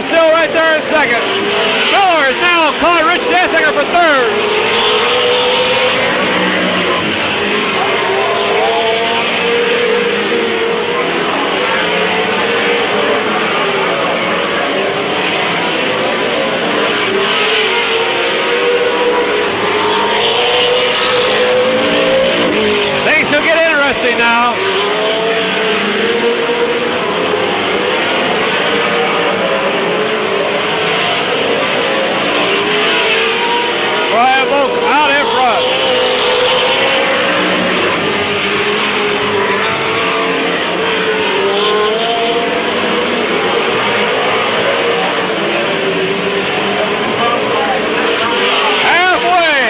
Still right there in second. Miller has now caught Rich Dessaker for third. Things will get interesting now. Out in front. Halfway.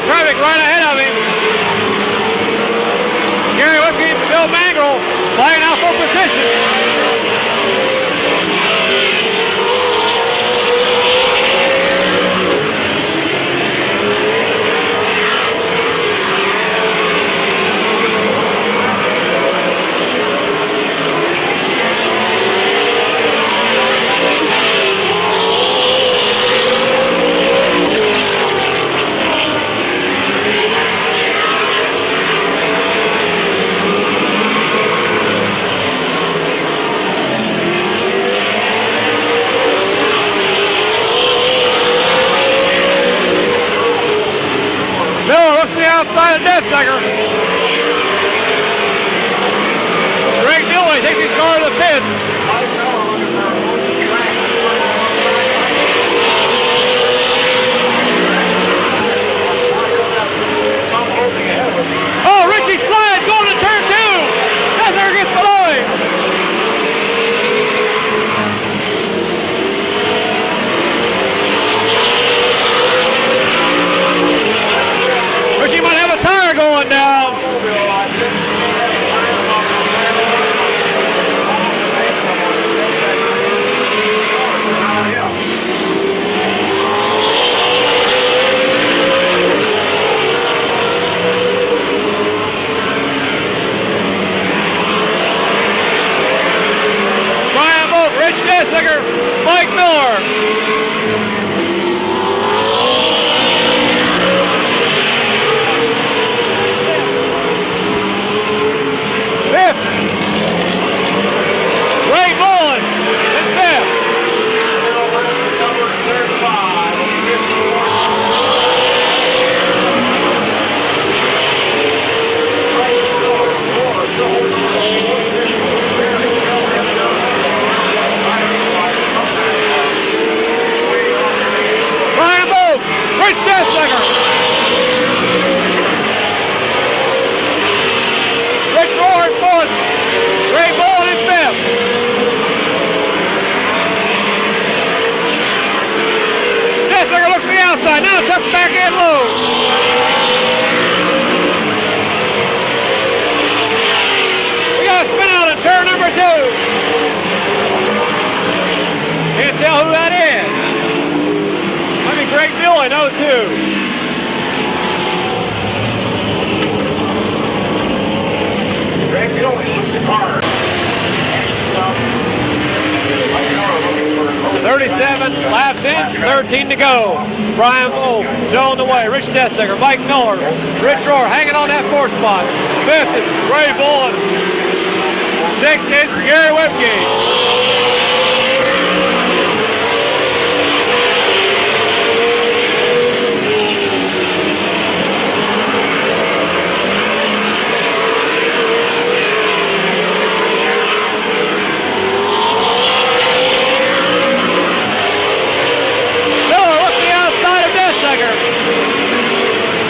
Traffic right ahead of him. Gary Whipke and Bill Mangle flying out for position. Outside of Dessaker. Greg Millway takes his car to the pit. Oh, Richie slides going to turn two. Dessaker gets below him. Richie might have a tire going down. Can't tell who that is. Might be Greg Buell in 02. Greg Buell looked the car. 37 laps in, 13 to go. Brian Wolf showing the way. Rich Dessinger, Mike Miller, Rich Rohr hanging on that 4th spot. 5th is Ray Bullen. 6th is Gary Whipke.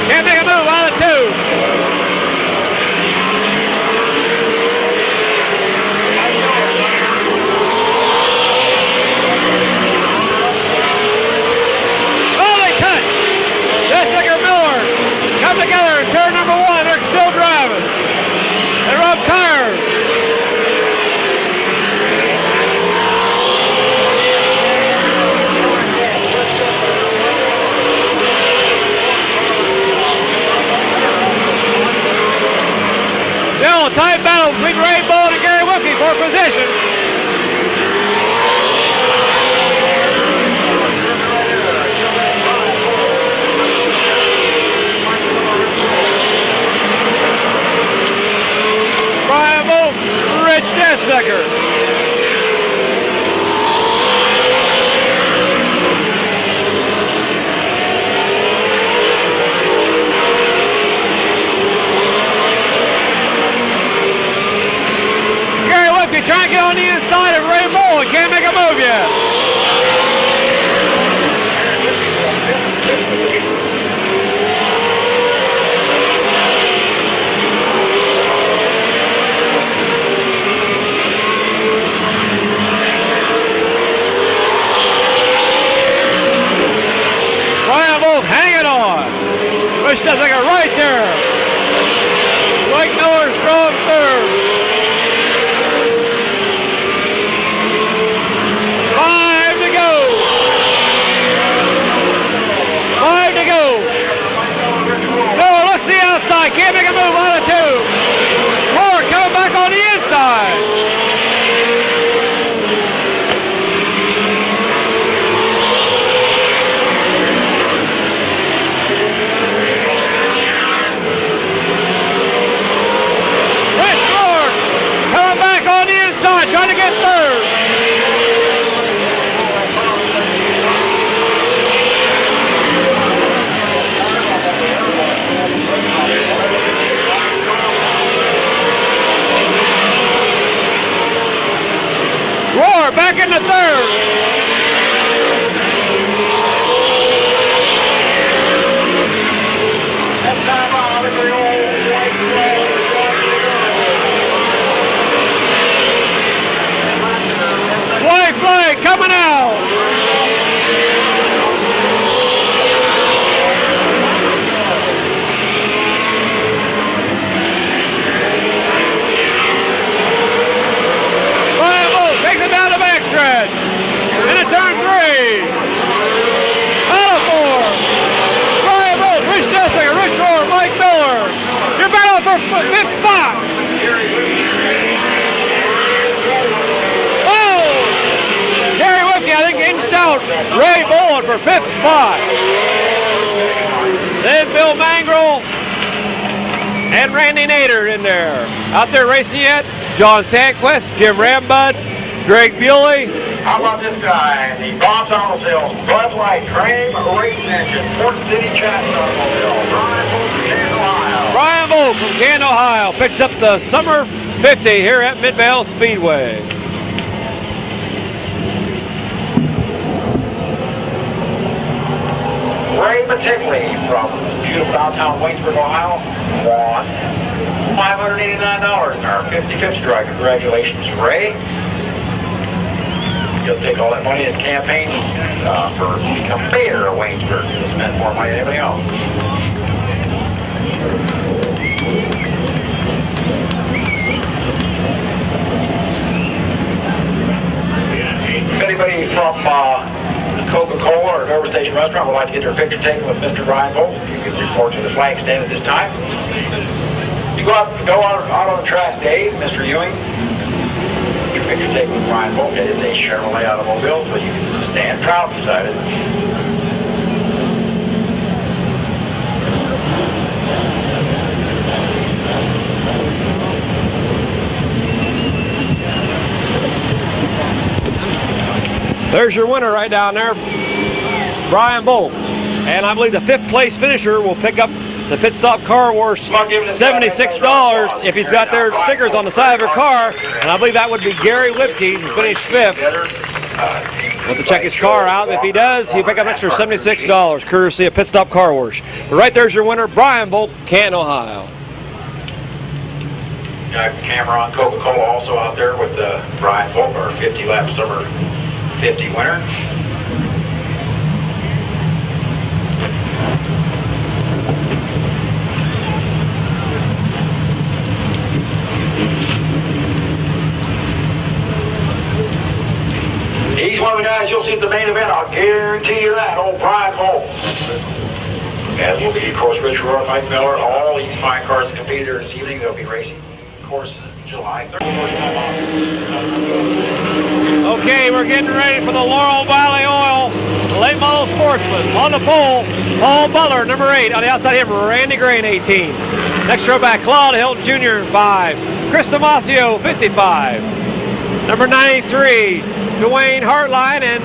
Can't make a move out of 2. Oh, they touch. Dessinger Miller come together in turn number 1. They're still driving. They rub tires. Still a tight battle between Ray Bullen and Gary Whipke for position. Brian Wolf, Rich Dessinger. Trying to get on the inside of Ray Bullen. Can't make a move yet. Brian Wolf hanging on. Rich Dessinger right there. Mike Miller's strong 3rd. 5 to go. No, let's see outside. Can't make a move out of 2. Rohr coming back on the inside. Rich Rohr coming back on the inside, trying to get 3rd. Rohr back in the 3rd. White flag coming out. Takes it down the backstretch. Into turn 3. Out of 4. Brian Wolf, Rich Dessinger, Rich Rohr, Mike Miller. You're battling for 5th spot. Oh! Gary Whipke, I think, inched out Ray Bullen for 5th spot. Then Bill Mangrel and Randy Nader in there. Out there racing yet? John Sandquist, Jim Rambud, Greg Buell. How about this guy? The Bob's Auto Sales Bud Light Frame Racing Engine, Port City Chassis Automobile. Brian Wolf from Canton, Ohio. Brian Wolf from Canton, Ohio picks up the Summer 50 here at Midvale Speedway. Ray Mattingly from beautiful downtown Waynesburg, Ohio, won $589 in our 50-50 drive. Congratulations, Ray. You'll take all that money in campaign for become mayor of Waynesburg. You'll spend more money than anybody else. Restaurant would like to get their picture taken with Mr. Brian Bolt. If you could report to the flag stand at this time. You go out on the track, Dave, Mr. Ewing. Your picture taken with Brian Bolt. It is a Chevrolet automobile, so you can stand proud beside it. There's your winner right down there, Brian Bolt. And I believe the 5th place finisher will pick up the Pit Stop Car Wash $76 if he's got their stickers on the side of their car. And I believe that would be Gary Whipke, who finished 5th. We'll have to check his car out. If he does, he'll pick up an extra $76, courtesy of Pit Stop Car Wash. But right there's your winner, Brian Bolt, Canton, Ohio. Got Cameron Coca-Cola also out there with Brian Bolt, our 50 lap summer 50 winner. He's one of the guys you'll see at the main event. I'll guarantee you that. Old Brian Bolt. As will be, of course, Richard Roy, Mike Miller. All these fine cars that competed here this evening. They'll be racing, of course, July 3rd. Okay, we're getting ready for the Laurel Valley Oil Late Model Sportsman. On the pole, Paul Butler, number 8. On the outside of him, Randy Gray, 18. Next row back, Claude Hilton Jr., 5. Chris Damasio, 55. Number 93, Dwayne Hartline, and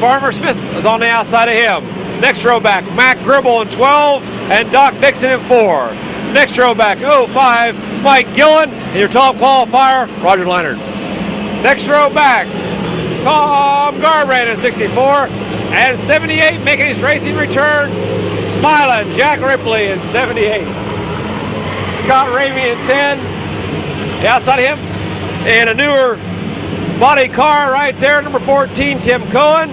Farmer Smith is on the outside of him. Next row back, Mac Gribble in 12, and Doc Dixon in 4. Next row back, 05, Mike Gillen, and your top qualifier, Roger Leonard. Next row back, Tom Garbrandt in 64, and 78 making his racing return, smiling, Jack Ripley in 78. Scott Ramey in 10, the outside of him, and a newer body car right there, number 14, Tim Cohen.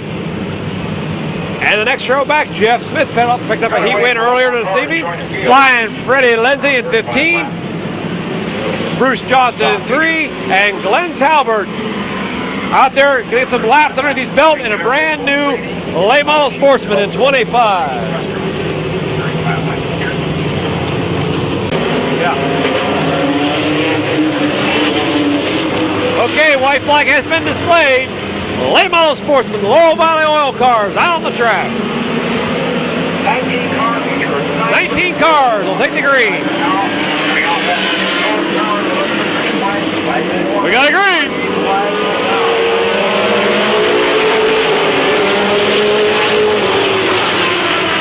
And the next row back, Jeff Smith picked up a heat win earlier this evening. Flying Freddie Lindsay in 15. Bruce Johnson in 3. And Glenn Talbert out there getting some laps underneath his belt in a brand new late model Sportsman in 25. Yeah. Okay, white flag has been displayed. Late model Sportsman, Laurel Valley Oil cars out on the track. 19 cars will take the green. We got a green.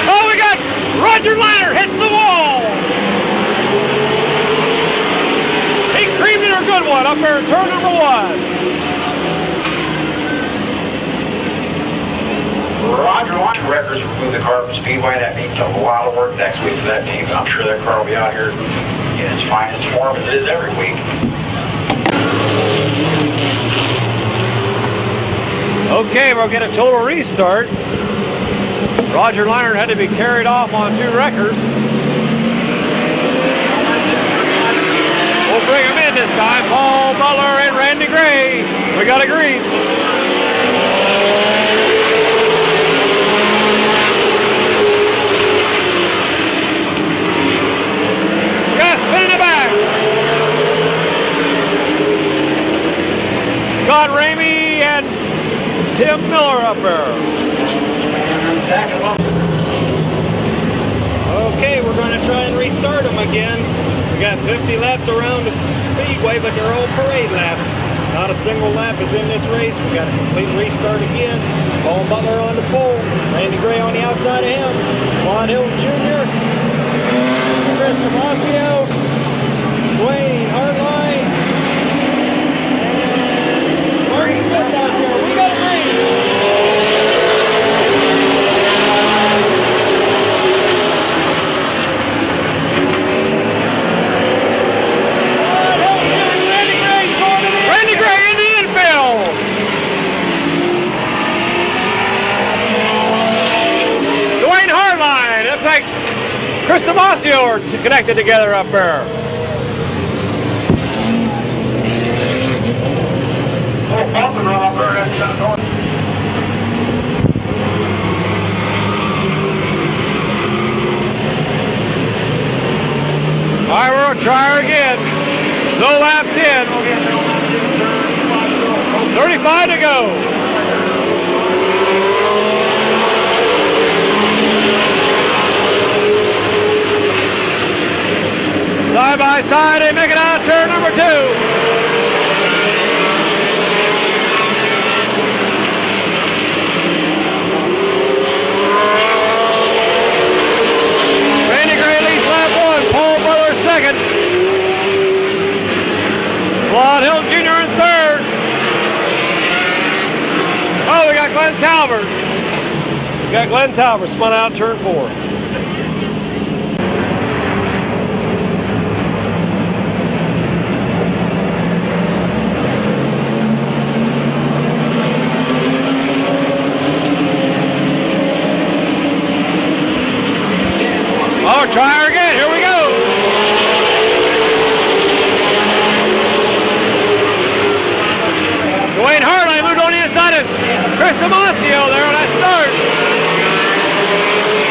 Oh, we got Roger Leonard hits the wall. He creamed in a good one up there in turn number 1. Roger Leonard records remove the car from Speedway. That means a lot of work next week for that team. I'm sure that car will be out here in its finest form as it is every week. Okay, we'll get a total restart. Roger Leonard had to be carried off on 2 wreckers. We'll bring him in this time. Paul Butler and Randy Gray. We got a green. Spin in the back. Scott Ramey and Tim Miller up there. Okay, we're going to try and restart them again. We got 50 laps around the speedway, but they're all parade laps. Not a single lap is in this race. We got a complete restart again. Paul Butler on the pole, Randy Gray on the outside of him, Claude Hilton Jr., Chris Damasio, Dwayne Hartline, and Marty Smith out there. We got a green. Randy Gray in the infield. Dwayne Hartline. Looks like Chris Damasio are connected together up there. All right, we'll try her again. No laps in. 35 to go. Side by side, they make it out turn number 2. Randy Gray leads lap 1, Paul Butler second. Claude Hill Jr. in third. Oh, we got Glenn Talbert. We got Glenn Talbert spun out turn 4. Oh, try her again. Here we go. Dwayne Hartley moved on the inside of Chris Damasio there on that start.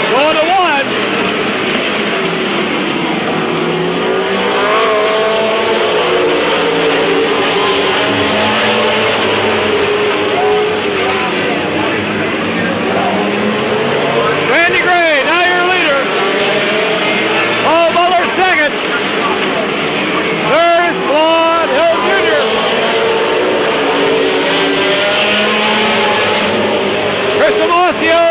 Going to 1. Randy Gray, now your leader. Paul Butler second. Third is Claude Hill Jr. Chris Damasio.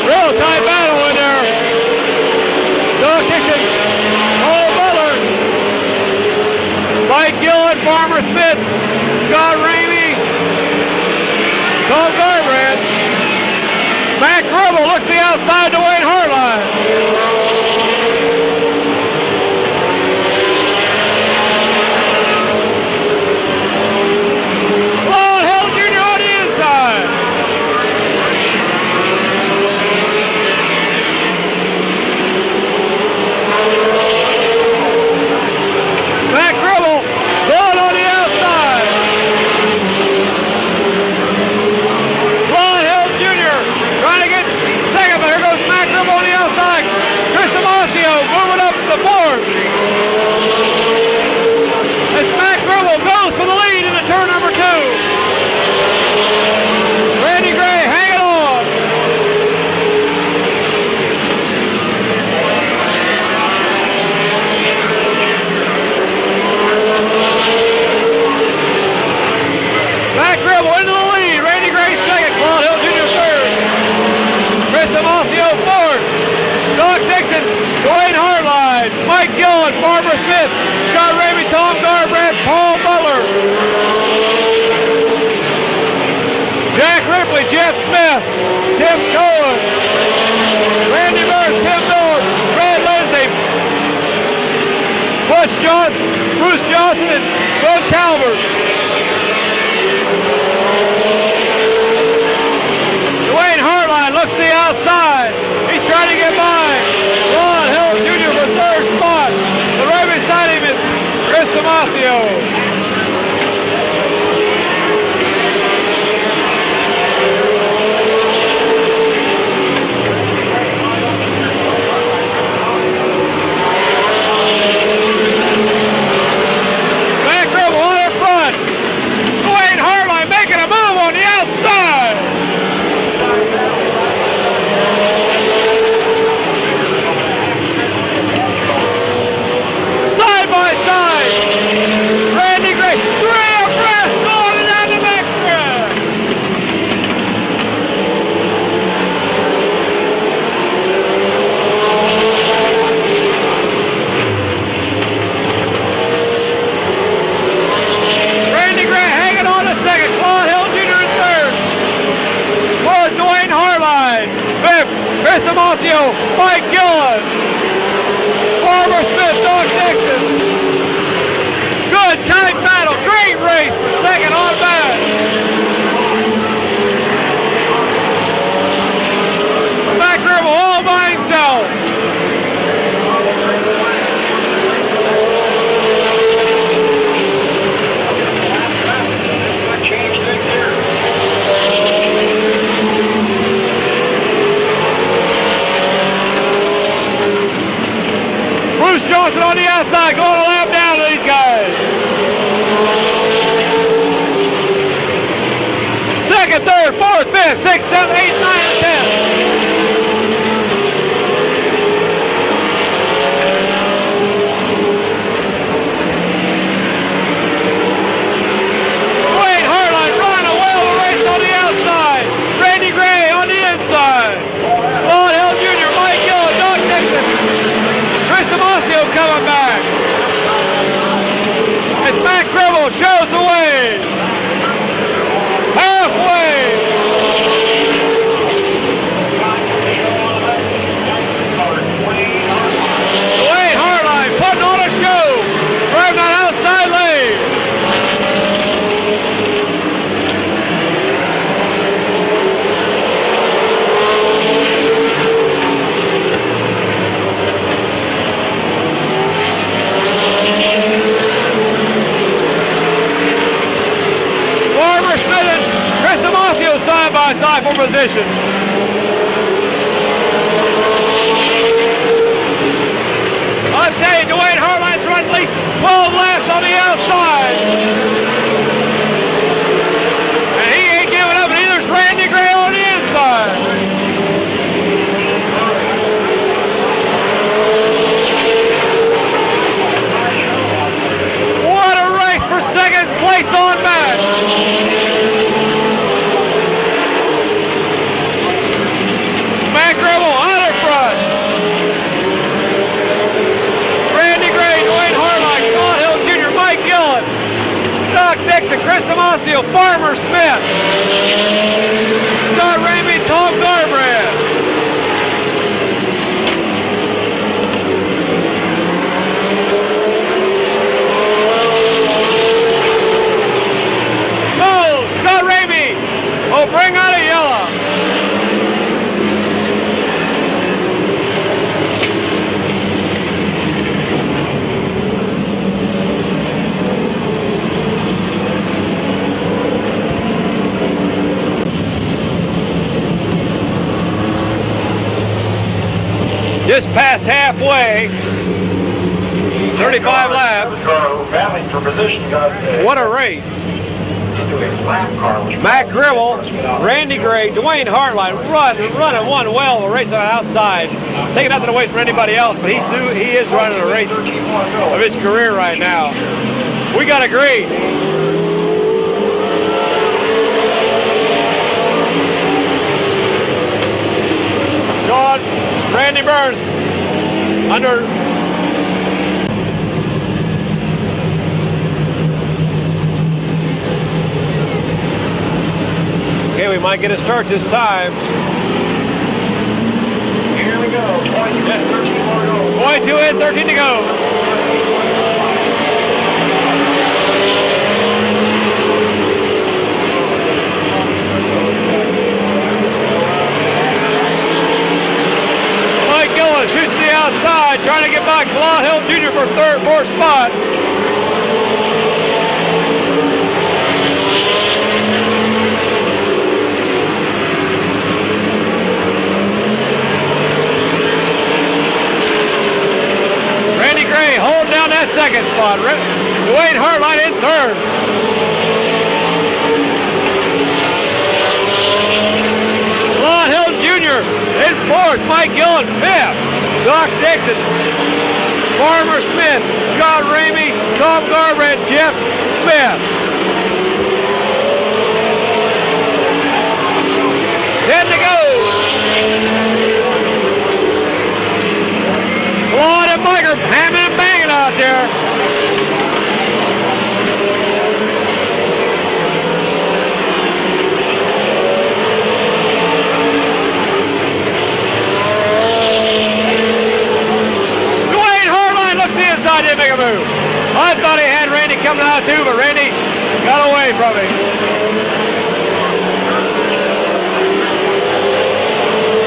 Real tight battle in there. Doug Dixon, Paul Butler, Mike Gillen, Farmer Smith, Scott Ramey, Tom Garbrandt. Matt Gribble looks to the outside to Wayne Hartline. Claude Hill Jr. on the inside. Matt Gribble going on the outside. Claude Hill Jr. trying to get second, but here goes Matt Gribble on the outside. Chris Damasio moving up the board. As Matt Gribble goes for the lead in the turn number 2. Randy Gray hanging on. Matt Gribble into the lead. Randy Gray second. Claude Hill Jr. third. Chris Damasio fourth. Doc Dixon, Dwayne Hartline, Mike Gillen, Barbara Smith, Scott Ramey, Tom Garbrandt, Paul Butler, Jack Ripley, Jeff Smith, Tim Cohen, Randy Burns, Tim Miller, Brad Lindsay, Bruce Johnson, and Glenn Talbert. Dwayne Hartline looks to the outside. He's trying to get by Claude Hill Jr. for third spot. But right beside him is Chris Damasio. Matt Gribble on in front. Dwayne Hartline making a move on the outside. Side by side. Randy Gray, 3 abreast going down the backstretch. Randy Gray hanging on a second. Claude Hill Jr. in third. Fourth, Dwayne Hartline. Fifth, Chris Damasio, Mike Gillen, Barbara Smith, Doug Dixon. Good tight battle. Great race for second on back. Matt Gribble all by himself. Change things. second, third, fourth, fifth, sixth, seventh, eighth, ninth, and 10th. On the outside, Randy Gray on the inside. Lon Hill Jr., Mike Gill, Doug Dixon. Chris Damasio coming back. As Matt Gribble shows the way. Halfway. Dwayne Hartline putting on a show. Driving that outside lane. Chris Damasio side by side for position. I'm telling you, Dwayne Hartline's run at least 12 laps on the outside. And he ain't giving up, and neither's Randy Gray on the inside. What a race for second place on match. Matt Gribble out in front. Randy Gray, Dwayne Hartline, Lon Hill Jr., Mike Gillett, Doc Dixon, Chris Damasio, Farmer Smith, Scott Ramey, Tom Garbrandt. Oh, Scott Ramey, oh, bring out a yellow. Just past halfway, 35 laps. Battling for position. What a race. Matt Gribble, Randy Gray, Dwayne Hartline running one well of a race on the outside. Taking nothing away from anybody else, but he is running a race of his career right now. We got to agree. John, Randy Burns under. Okay, we might get a start this time. Here we go. Yes. 22 in, 13 to go. Mike Gillis shoots to the outside, trying to get back to Lon Hill Jr. for third, fourth spot. Randy Gray holding down that second spot. Dwayne Hartline in third. Lon Hill Jr. in fourth. Mike Gillett fifth. Doc Dixon, Farmer Smith, Scott Ramey, Tom Garbrandt, Jeff Smith. 10 to go. Claude and Mike are hamming and banging out there. Dwayne Hartline looks to the inside, didn't make a move. I thought he had Randy coming out too, but Randy got away from him.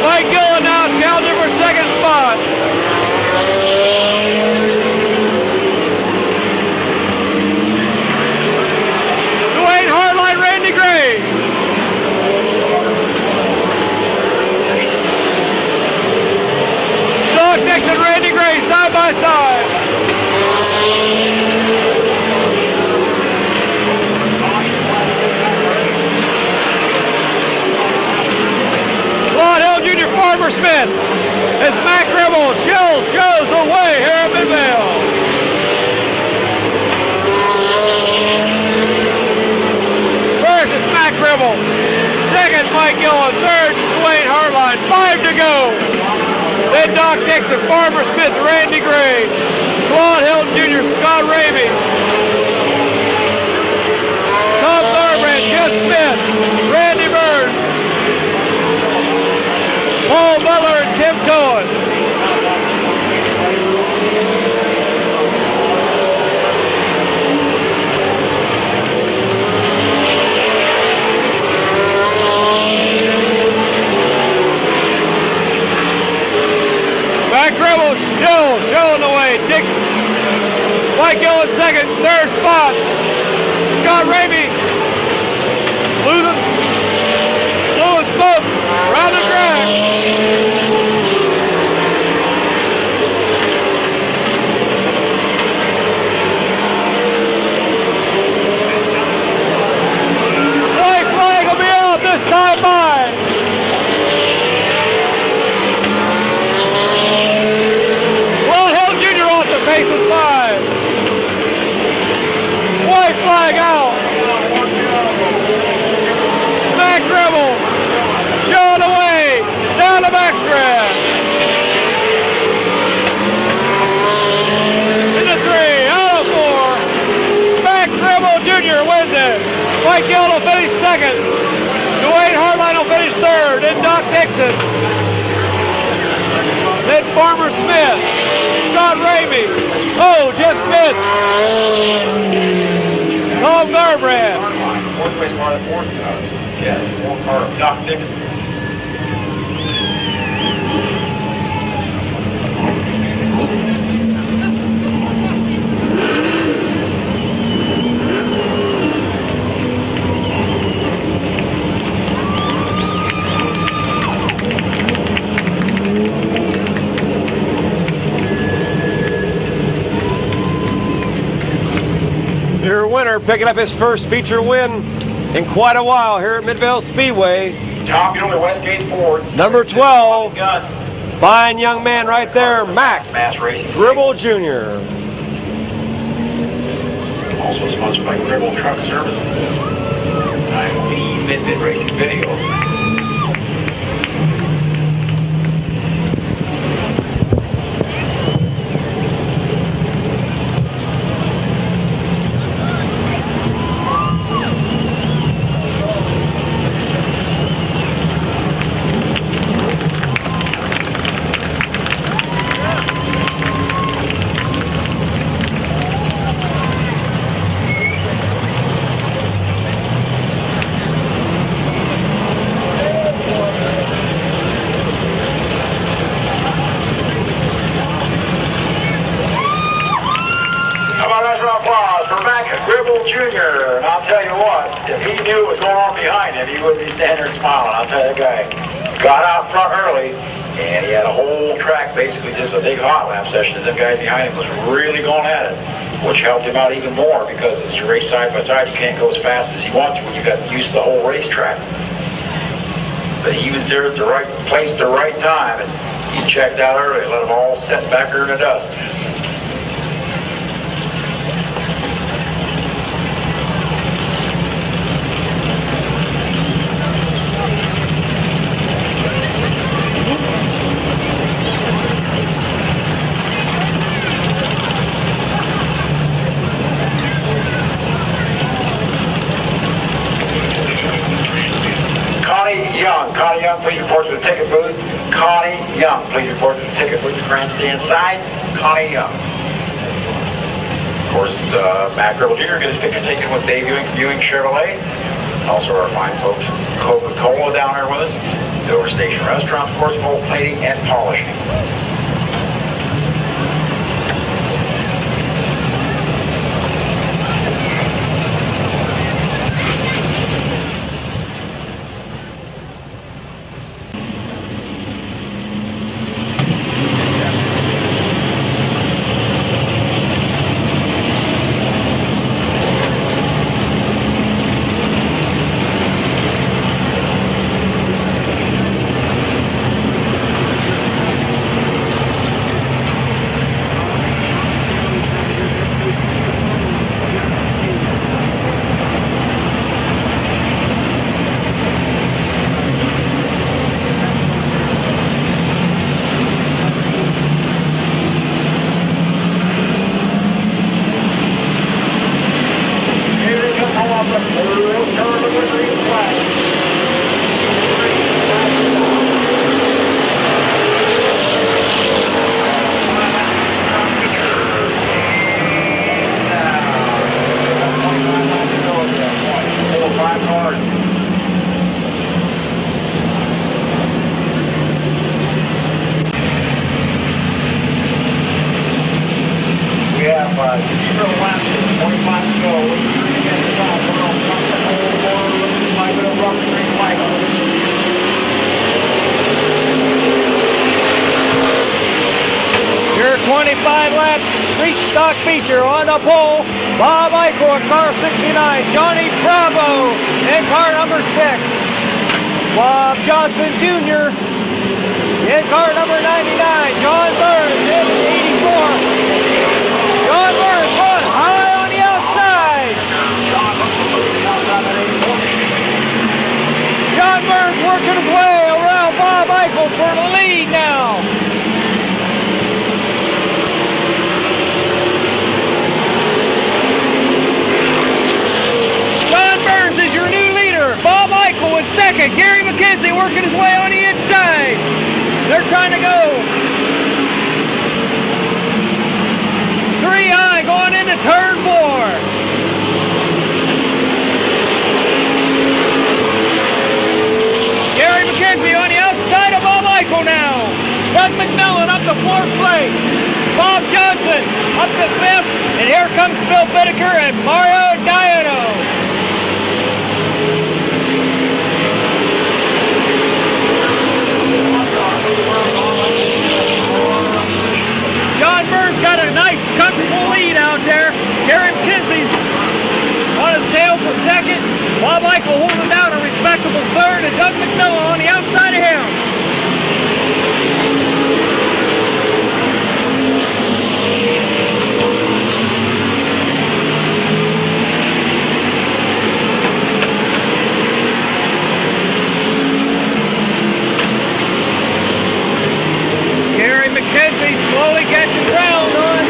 Mike Gillen now challenging for second spot. Dwayne Hartline, Randy Gray. Doug Dixon, Randy Gray, side by side. Farmer Smith. As Mac Gribble shows the way here at Midvale. First is Mac Gribble. Second, Mike Gillen. Third, Dwayne Hartline. 5 to go. Then Doc Dixon, Farmer Smith, Randy Gray, Claude Hilton Jr., Scott Ramey, Tom Thorbrand, Jeff Smith, Randy Burns, Paul Butler, and Tim Cohen. Mac Gribble still showing the way. Dixon, Mike Gillen second, third spot. Scott Ramey, losing smoke around the track. White flag will be out this time by. Pace of 5. White flag out. Mac Gribble showing away down the backstrap. Into 3, out of 4. Mac Gribble Jr. wins it. Mike Gillen will finish second. Dwayne Hartline will finish third. Then Doc Dixon. Then Farmer Smith. Scott Ramey. Oh, Jeff Smith. Tom Garbrand. Fourth place car, fourth. Yeah, fourth car, Doc Dixon. Your winner picking up his first feature win in quite a while here at Midvale Speedway. Tom Bueller, Westgate Ford. Number 12. Gun. Fine young man right there, Mac Mass Racing. Gribble Jr. Also sponsored by Gribble Truck Service. I'm the Mid-Vid Racing Video. Gribble Jr., and I'll tell you what, if he knew what was going on behind him, he wouldn't be standing there smiling. I'll tell you, the guy got out front early, and he had a whole track, basically just a big hot lap session, as them guys behind him was really going at it, which helped him out even more, because as you race side by side, you can't go as fast as you want to when you got used to the whole racetrack. But he was there at the right place at the right time, and he checked out early, let them all set back there in the dust. Connie Young, please report to the ticket booth. Connie Young, please report to the ticket booth, grandstand side. Connie Young. Of course, Mac Gribble Jr. get his picture taken with Dave Ewing Chevrolet. Also our fine folks, Coca-Cola down there with us. Dover Station Restaurant, of course, gold plating and polishing. 25 laps, street stock feature on the pole. Bob Eichel in car 69, Johnny Bravo in car number 6. Bob Johnson Jr. in car number 99, John Burns in 84. John Burns going high on the outside. John Burns working his way around Bob Eichel for the lead now. John Burns is your new leader. Bob Eichel in second. Gary McKenzie working his way on the inside. They're trying to go 3 high going into turn 4. Gary McKenzie on the outside of Bob Eichel now. Doug McMillan up to 4th place. Bob Johnson up to 5th. And here comes Bill Bittaker and Mario Diano. John Burns got a nice, comfortable lead out there. Gary McKenzie's on his tail for 2nd. Bob Eichel holding down a respectable 3rd, and Doug McMillan on the outside of him. Gary McKenzie slowly catching ground on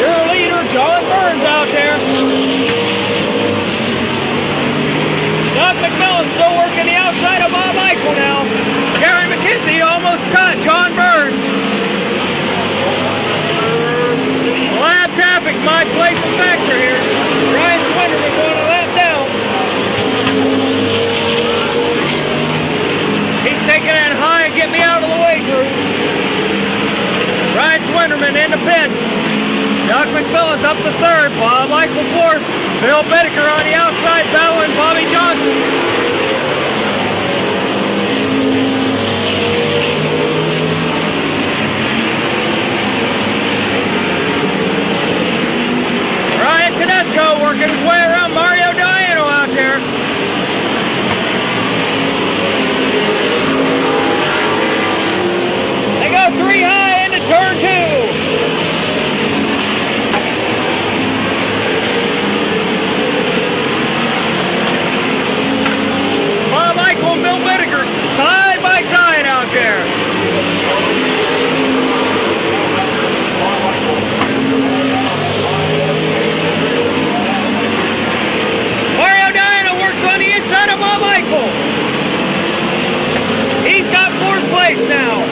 your leader, John Burns out there. Doug McMillan still working the outside of Bob Eichel now. Gary McKenzie almost cut John Burns. Lap traffic might play some factor here. Ryan Swinderman going a lap down. He's taking that high and get me out of the way group. Ryan Swinderman in the pits. Doug McMillan's up to 3rd. Bob Eichel 4th. Bill Bittaker on the outside battling Bobby Johnson. Ryan Tedesco working his way around Mario Diano out there. They go 3 high into turn 2. Bob Eichel and Bill Bittaker side by side out there. Mario Diana works on the inside of Bob Eichel. He's got 4th place now.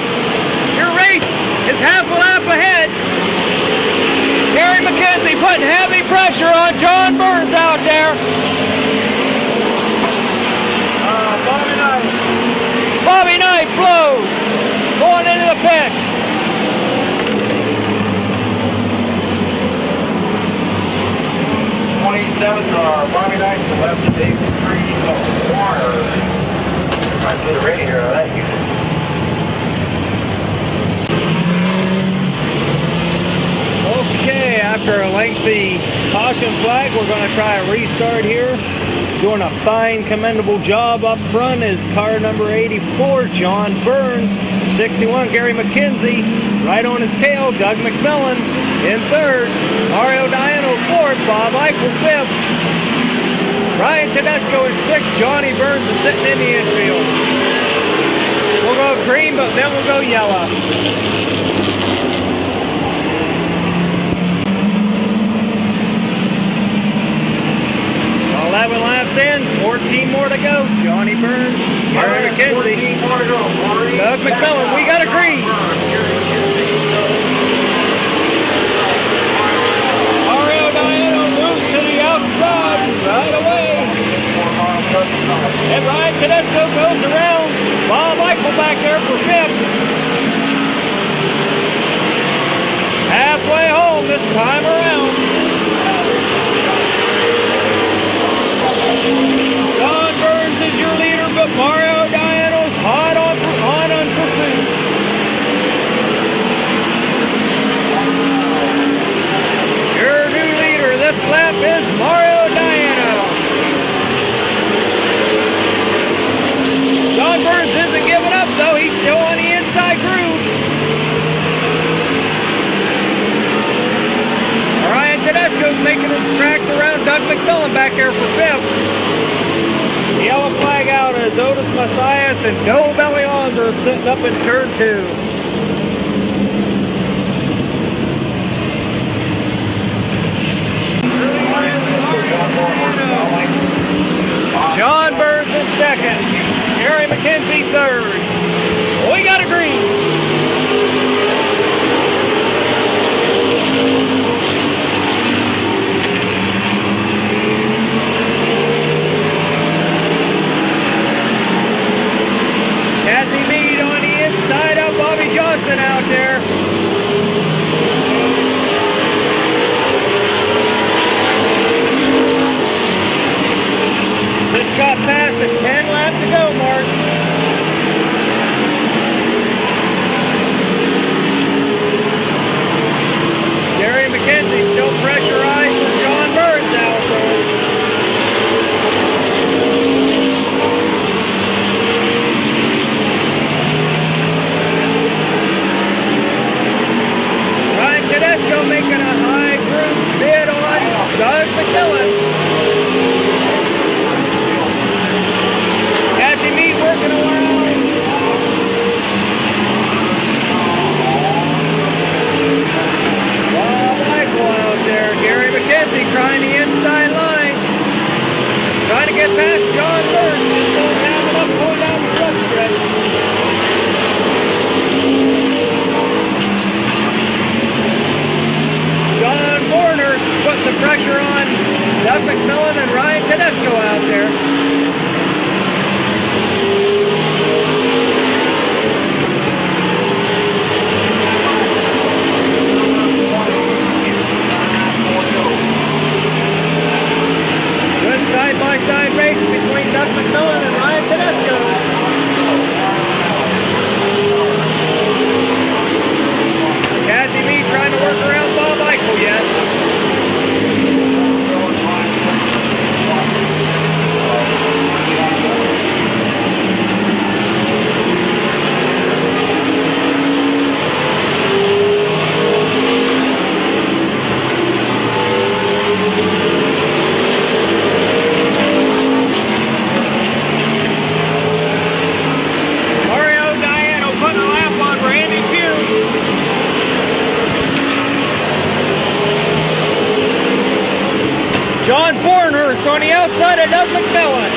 Your race is half a lap ahead. Gary McKenzie putting heavy pressure on John Burns out there. Bobby Knight blows, going into the pits. Bobby Knight to the left of Davis Creek Water. Right to the radio here, that unit. Okay, after a lengthy caution flag, we're going to try a restart here. Doing a fine, commendable job up front is car number 84, John Burns. 61, Gary McKenzie. Right on his tail, Doug McMillan in 3rd. Mario Diano 4th, Bob Eichel 5th. Ryan Tedesco in 6th. Johnny Burns is sitting in the infield. We'll go green, but then we'll go yellow. 11 laps in, 14 more to go. Johnny Burns, Gary McKenzie, Doug McMillan. We got a green. Mario Diano moves to the outside right away. And Ryan Tedesco goes around. Bob Eichel back there for 5th. Halfway home this time around. John Burns is your leader, but Mario Diano's hot on pursuit. John Burns isn't giving up though. He's still on the inside groove. Ryan Tedesco's making his tracks around Doug McMillan back there for 5th. The yellow flag out is Otis Mathias and No Belly Ons are sitting up in turn 2. John Burns in 2nd. Gary McKenzie 3rd. We got a green. Kathy Mead on the inside of Bobby Johnson out there. Just got past a 10 lap to go, Mark. Gary McKenzie still pressurized for John Burns out there. Ryan Tedesco making a high group bid on Doug McMillan. Kathy Mead working around. Bob Michael out there. Gary McKenzie trying the inside line. Trying to get past John Burns. Just don't have enough going down the front stretch. John Borners has put some pressure on Doug McMillan and Ryan Tedesco out there. Good side-by-side race between Doug McMillan and Ryan Tedesco. Kathy Mead trying to work around Bob Michael yet. John Borner is going the outside of Doug McMillan.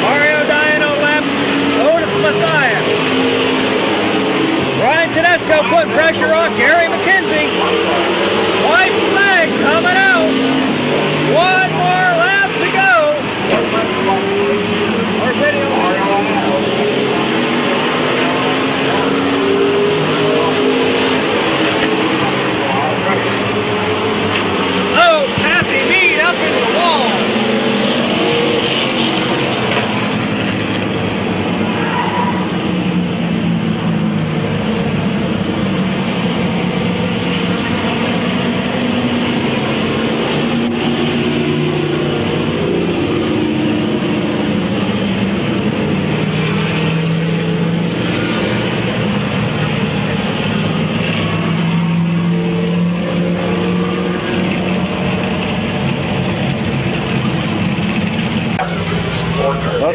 Mario Diano left Otis Mathias. Ryan Tedesco putting pressure on Gary McKenzie. White flag coming out. One more lap to go. Our video. Oh, Kathy Mead up into the wall.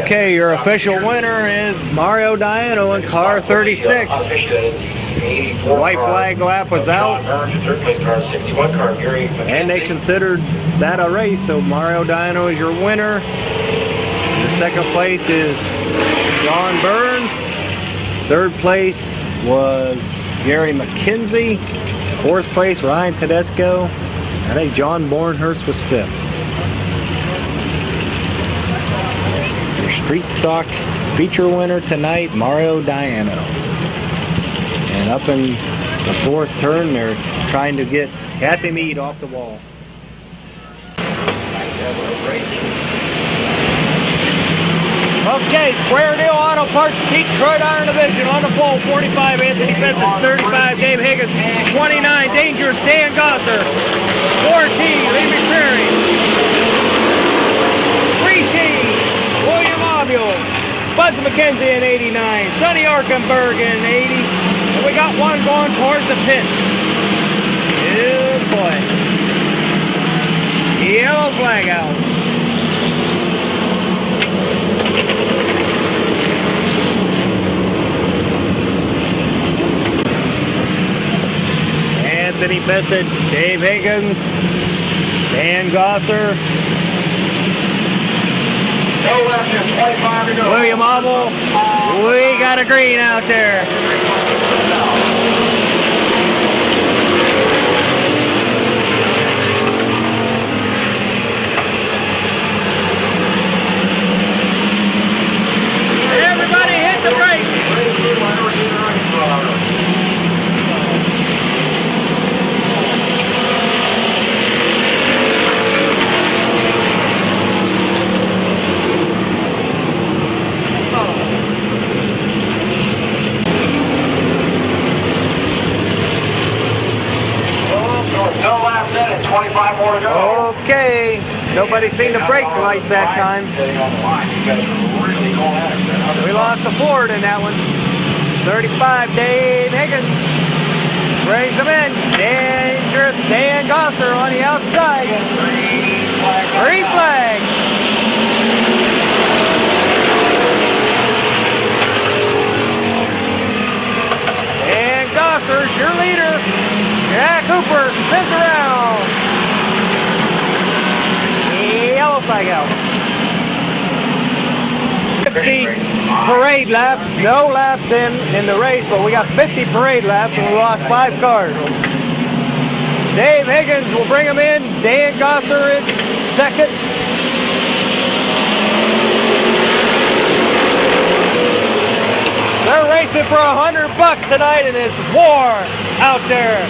Okay, your official winner is Mario Diano in car 36. The white flag lap was out, and they considered that a race, so Mario Diano is your winner. Your second place is John Burns. Third place was Gary McKenzie. Fourth place, Ryan Tedesco. I think John Bornhurst was fifth. Your street stock feature winner tonight, Mario Diano. And up in the fourth turn, they're trying to get Kathy Mead off the wall. Okay, Square Deal Auto Parts Detroit Iron Division on the pole, 45 Anthony Benson, 35 Dave Higgins, 29 Dangerous Dave. McKenzie in 89. Sonny Arkenberg in 80. And we got one going towards the pits. Good boy. Yellow flag out. Anthony Bissett, Dave Higgins, Dan Gosser, No left and 25 to go. William Obel. We got a green out there. Everybody hit the brakes. No laps in and 25 more to go. Okay. Nobody seen the brake lights that time. Sitting on the line. You guys are really going at it. We lost the Ford in that one. 35, Dave Higgins. Brings him in. Dangerous Dan Gosser on the outside. Green flag. And Gosser's your leader. Jack Hooper spins around. Yellow flag out. 50 parade laps, no laps in the race, but we got 50 parade laps and we lost 5 cars. Dave Higgins will bring him in. Dan Gosser in second. They're racing for $100 tonight, and it's war out there.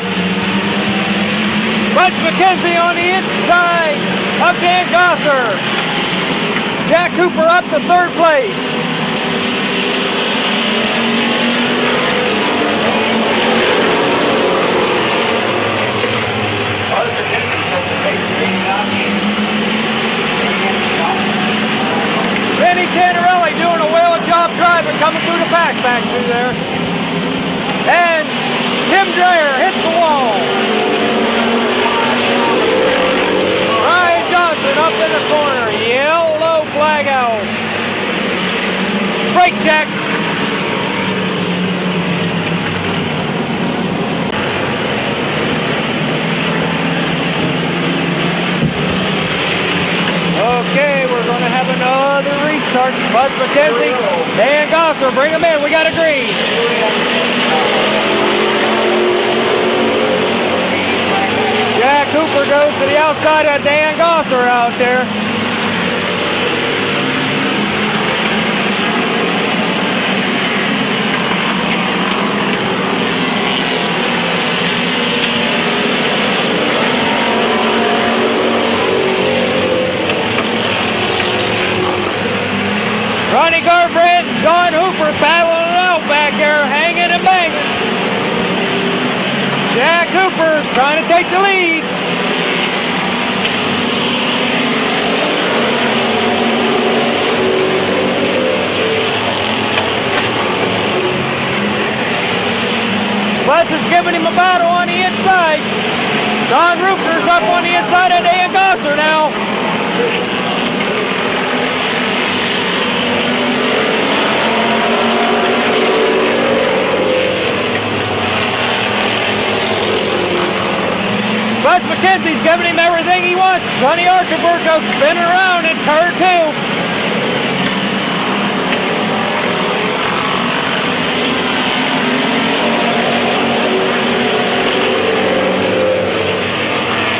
Spuds McKenzie on the inside of Dan Gosser. Jack Cooper up to 3rd place. Benny Cantarelli doing a whale of job driving, coming through the pack back through there. And Tim Dreyer hits the wall. Ryan Johnson up in the corner. Yellow flag out. Brake check. Okay, we're going to have another restart. Spuds McKenzie, Dan Gosser, bring him in. We got a green. Jack Cooper goes to the outside of Dan Gosser out there. Ronnie Garbrandt and Don Hooper battling it out back there, hanging and banging. Jack Hooper's trying to take the lead. Spuds is giving him a battle on the inside. Don Hooper's up on the inside of Dan Gosser now. Spuds McKenzie's giving him everything he wants. Sonny Arkenberg goes spinning around in turn 2.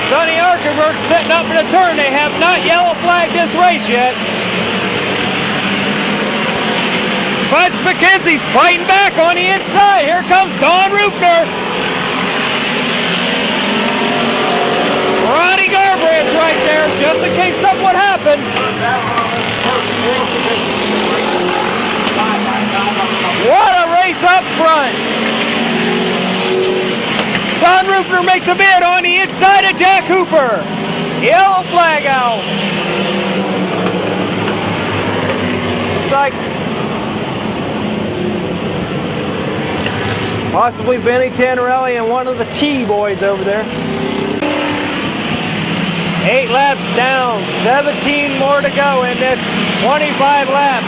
Sonny Arkenberg sitting up in the turn. They have not yellow flagged this race yet. Spuds McKenzie's fighting back on the inside. Here comes Don Rupner. Ronnie Garbrandt's right there, just in case something would happen. What a race up front. Don Rupner makes a bid on the inside of Jack Hooper. Yellow flag out. Looks like Possibly Benny Tannerelli and one of the T-boys over there. 8 laps down, 17 more to go in this 25 lap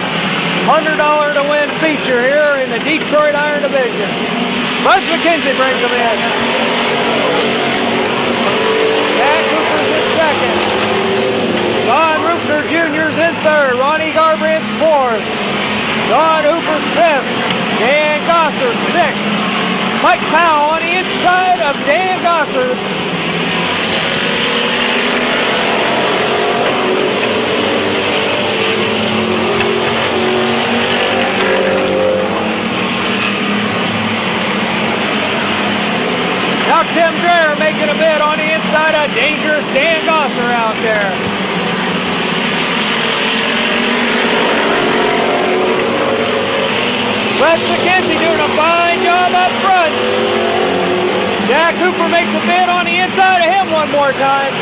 $100 to win feature here in the Detroit Iron Division. Spuds McKenzie brings them in. Jack Cooper's in second. Don Rupner Jr.'s in third. Ronnie Garbrandt's fourth. Don Hooper's fifth. Dan Gosser sixth. Mike Powell on the inside of Dan Gosser. Now Tim Dreher making a bid on the inside of dangerous Dan Gosser out there. Wes McKenzie doing a fine job up front. Jack Cooper makes a bid on the inside of him one more time.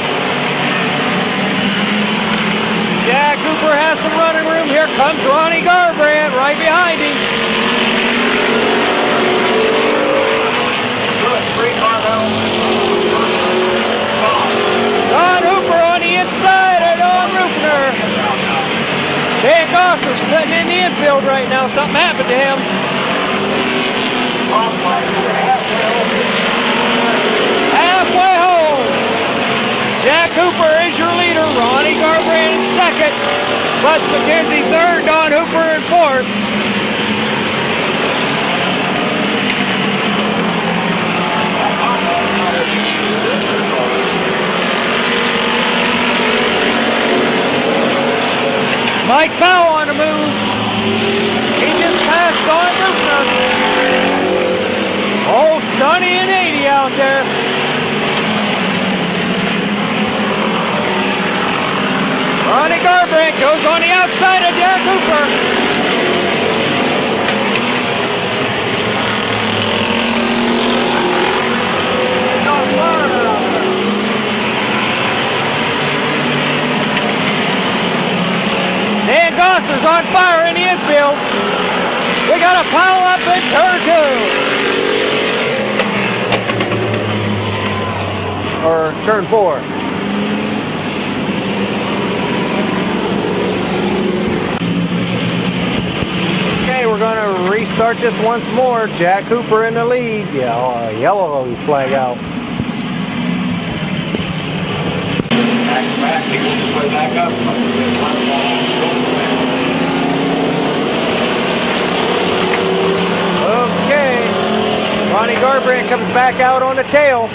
Jack Cooper has some running room. Here comes Ronnie Garbrandt right behind him. Don Hooper on the inside of Don Rupner. Dan Gosser's sitting in the infield right now. Something happened to him. Halfway home. Jack Cooper is your leader. Ronnie Garbrandt in second. Butch McKenzie third. Don Hooper in fourth. Mike Powell on the move. He just passed Don Rupner. Oh, sunny and 80 out there. Ronnie Garbrandt goes on the outside of Jack Cooper. Dan Gosser's on fire in the infield. We got a pile up in turn 2. Or turn 4. Okay, we're going to restart this once more. Jack Cooper in the lead. Yeah, yellow flag out. Back, he wants to play back up. Okay, Ronnie Garbrandt comes back out on the tail.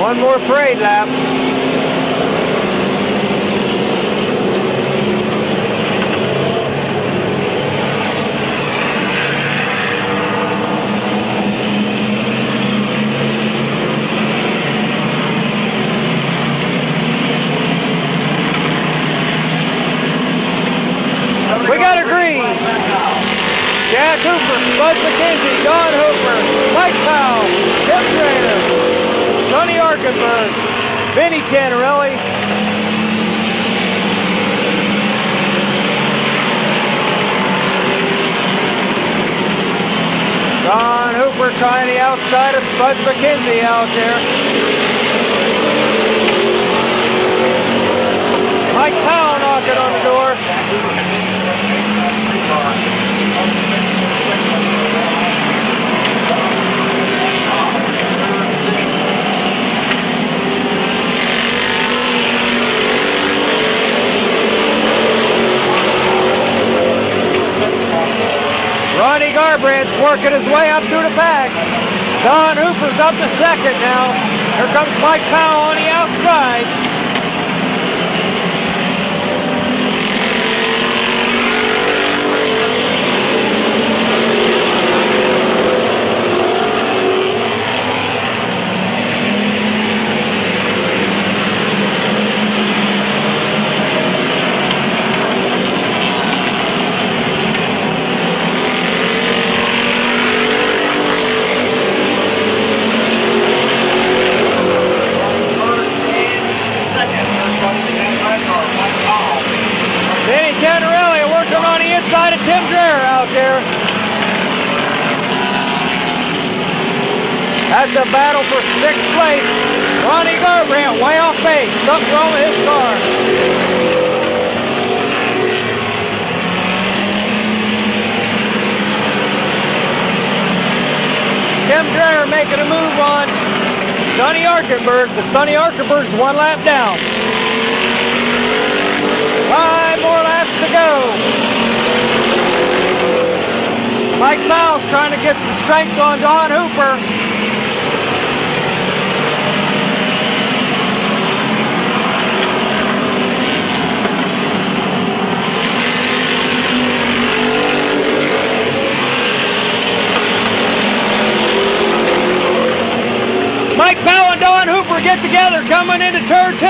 One more parade lap. We got a green. Jack Cooper, Bud McKenzie, Don Hooper, Mike Powell, Tim Dreher, Sonny Arkenberg, Benny Tannerelli, Don Hooper trying the outside of Spud McKenzie out there. Mike Powell knocking on the door. Ronnie Garbrandt's working his way up through the pack. Don Hooper's up to second now. Here comes Mike Powell on the outside. That's a battle for 6th place. Ronnie Garbrandt way off base. Something wrong with his car. Tim Dreher making a move on Sonny Arkenberg, but Sonny Arkenberg's 1 lap down. 5 more laps to go. Mike Powell's trying to get some strength on Don Hooper. Mike Powell and Don Hooper get together coming into turn 2.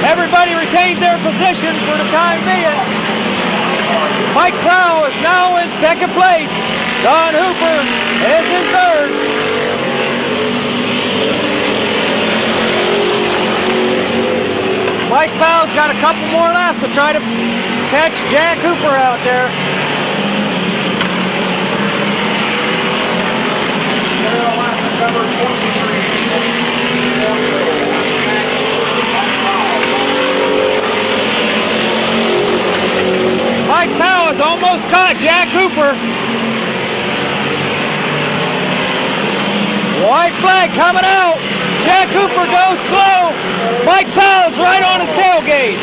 Everybody retains their position for the time being. Mike Powell is now in 2nd place. Don Hooper is in 3rd. Mike Powell's got a couple more laps to try to catch Jack Hooper out there. Mike Powell has almost caught Jack Hooper. White flag coming out. Jack Hooper goes slow. Mike Powell's right on his tailgate.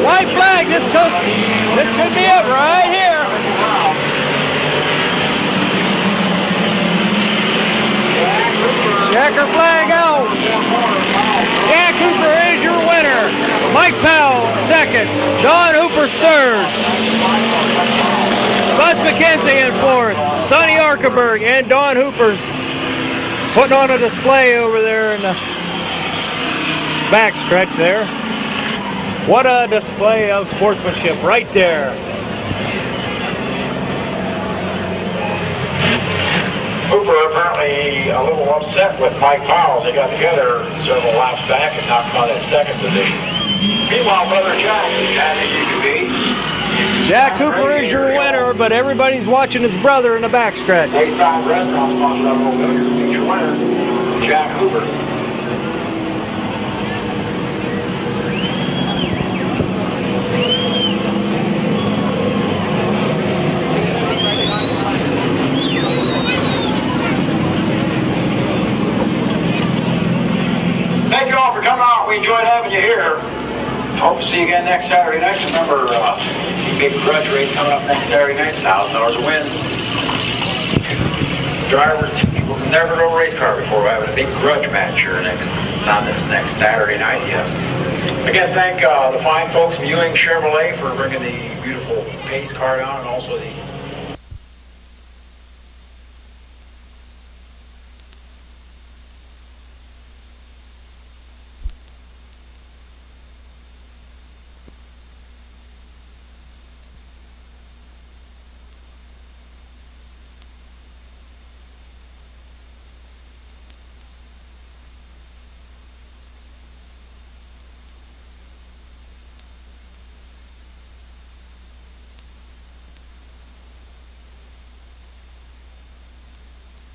White flag, this could be it right here. Checker flag out. Jack Hooper is your winner. Mike Powell 2nd. Don Hooper 3rd. Bud McKenzie in 4th. Sonny Arkenberg and Don Hooper's putting on a display over there in the backstretch there. What a display of sportsmanship right there. Hooper apparently a little upset with Mike Powell. They got together several laps back and knocked him out of that 2nd position. Meanwhile, brother Jack is happy you can be. Jack Hooper is your winner, but everybody's watching his brother in the backstretch. Wayside Restaurant sponsor of Mobility, future winner, Jack Hooper. Thank you all for coming out. We enjoyed having you here. Hope to see you again next Saturday night. Remember, big grudge race coming up next Saturday night. $1,000 a win. Drivers will never drove a race car before. We're having a big grudge match here on this next Saturday night. Yes. Again, thank the fine folks from Ewing Chevrolet for bringing the beautiful pace car down, and also the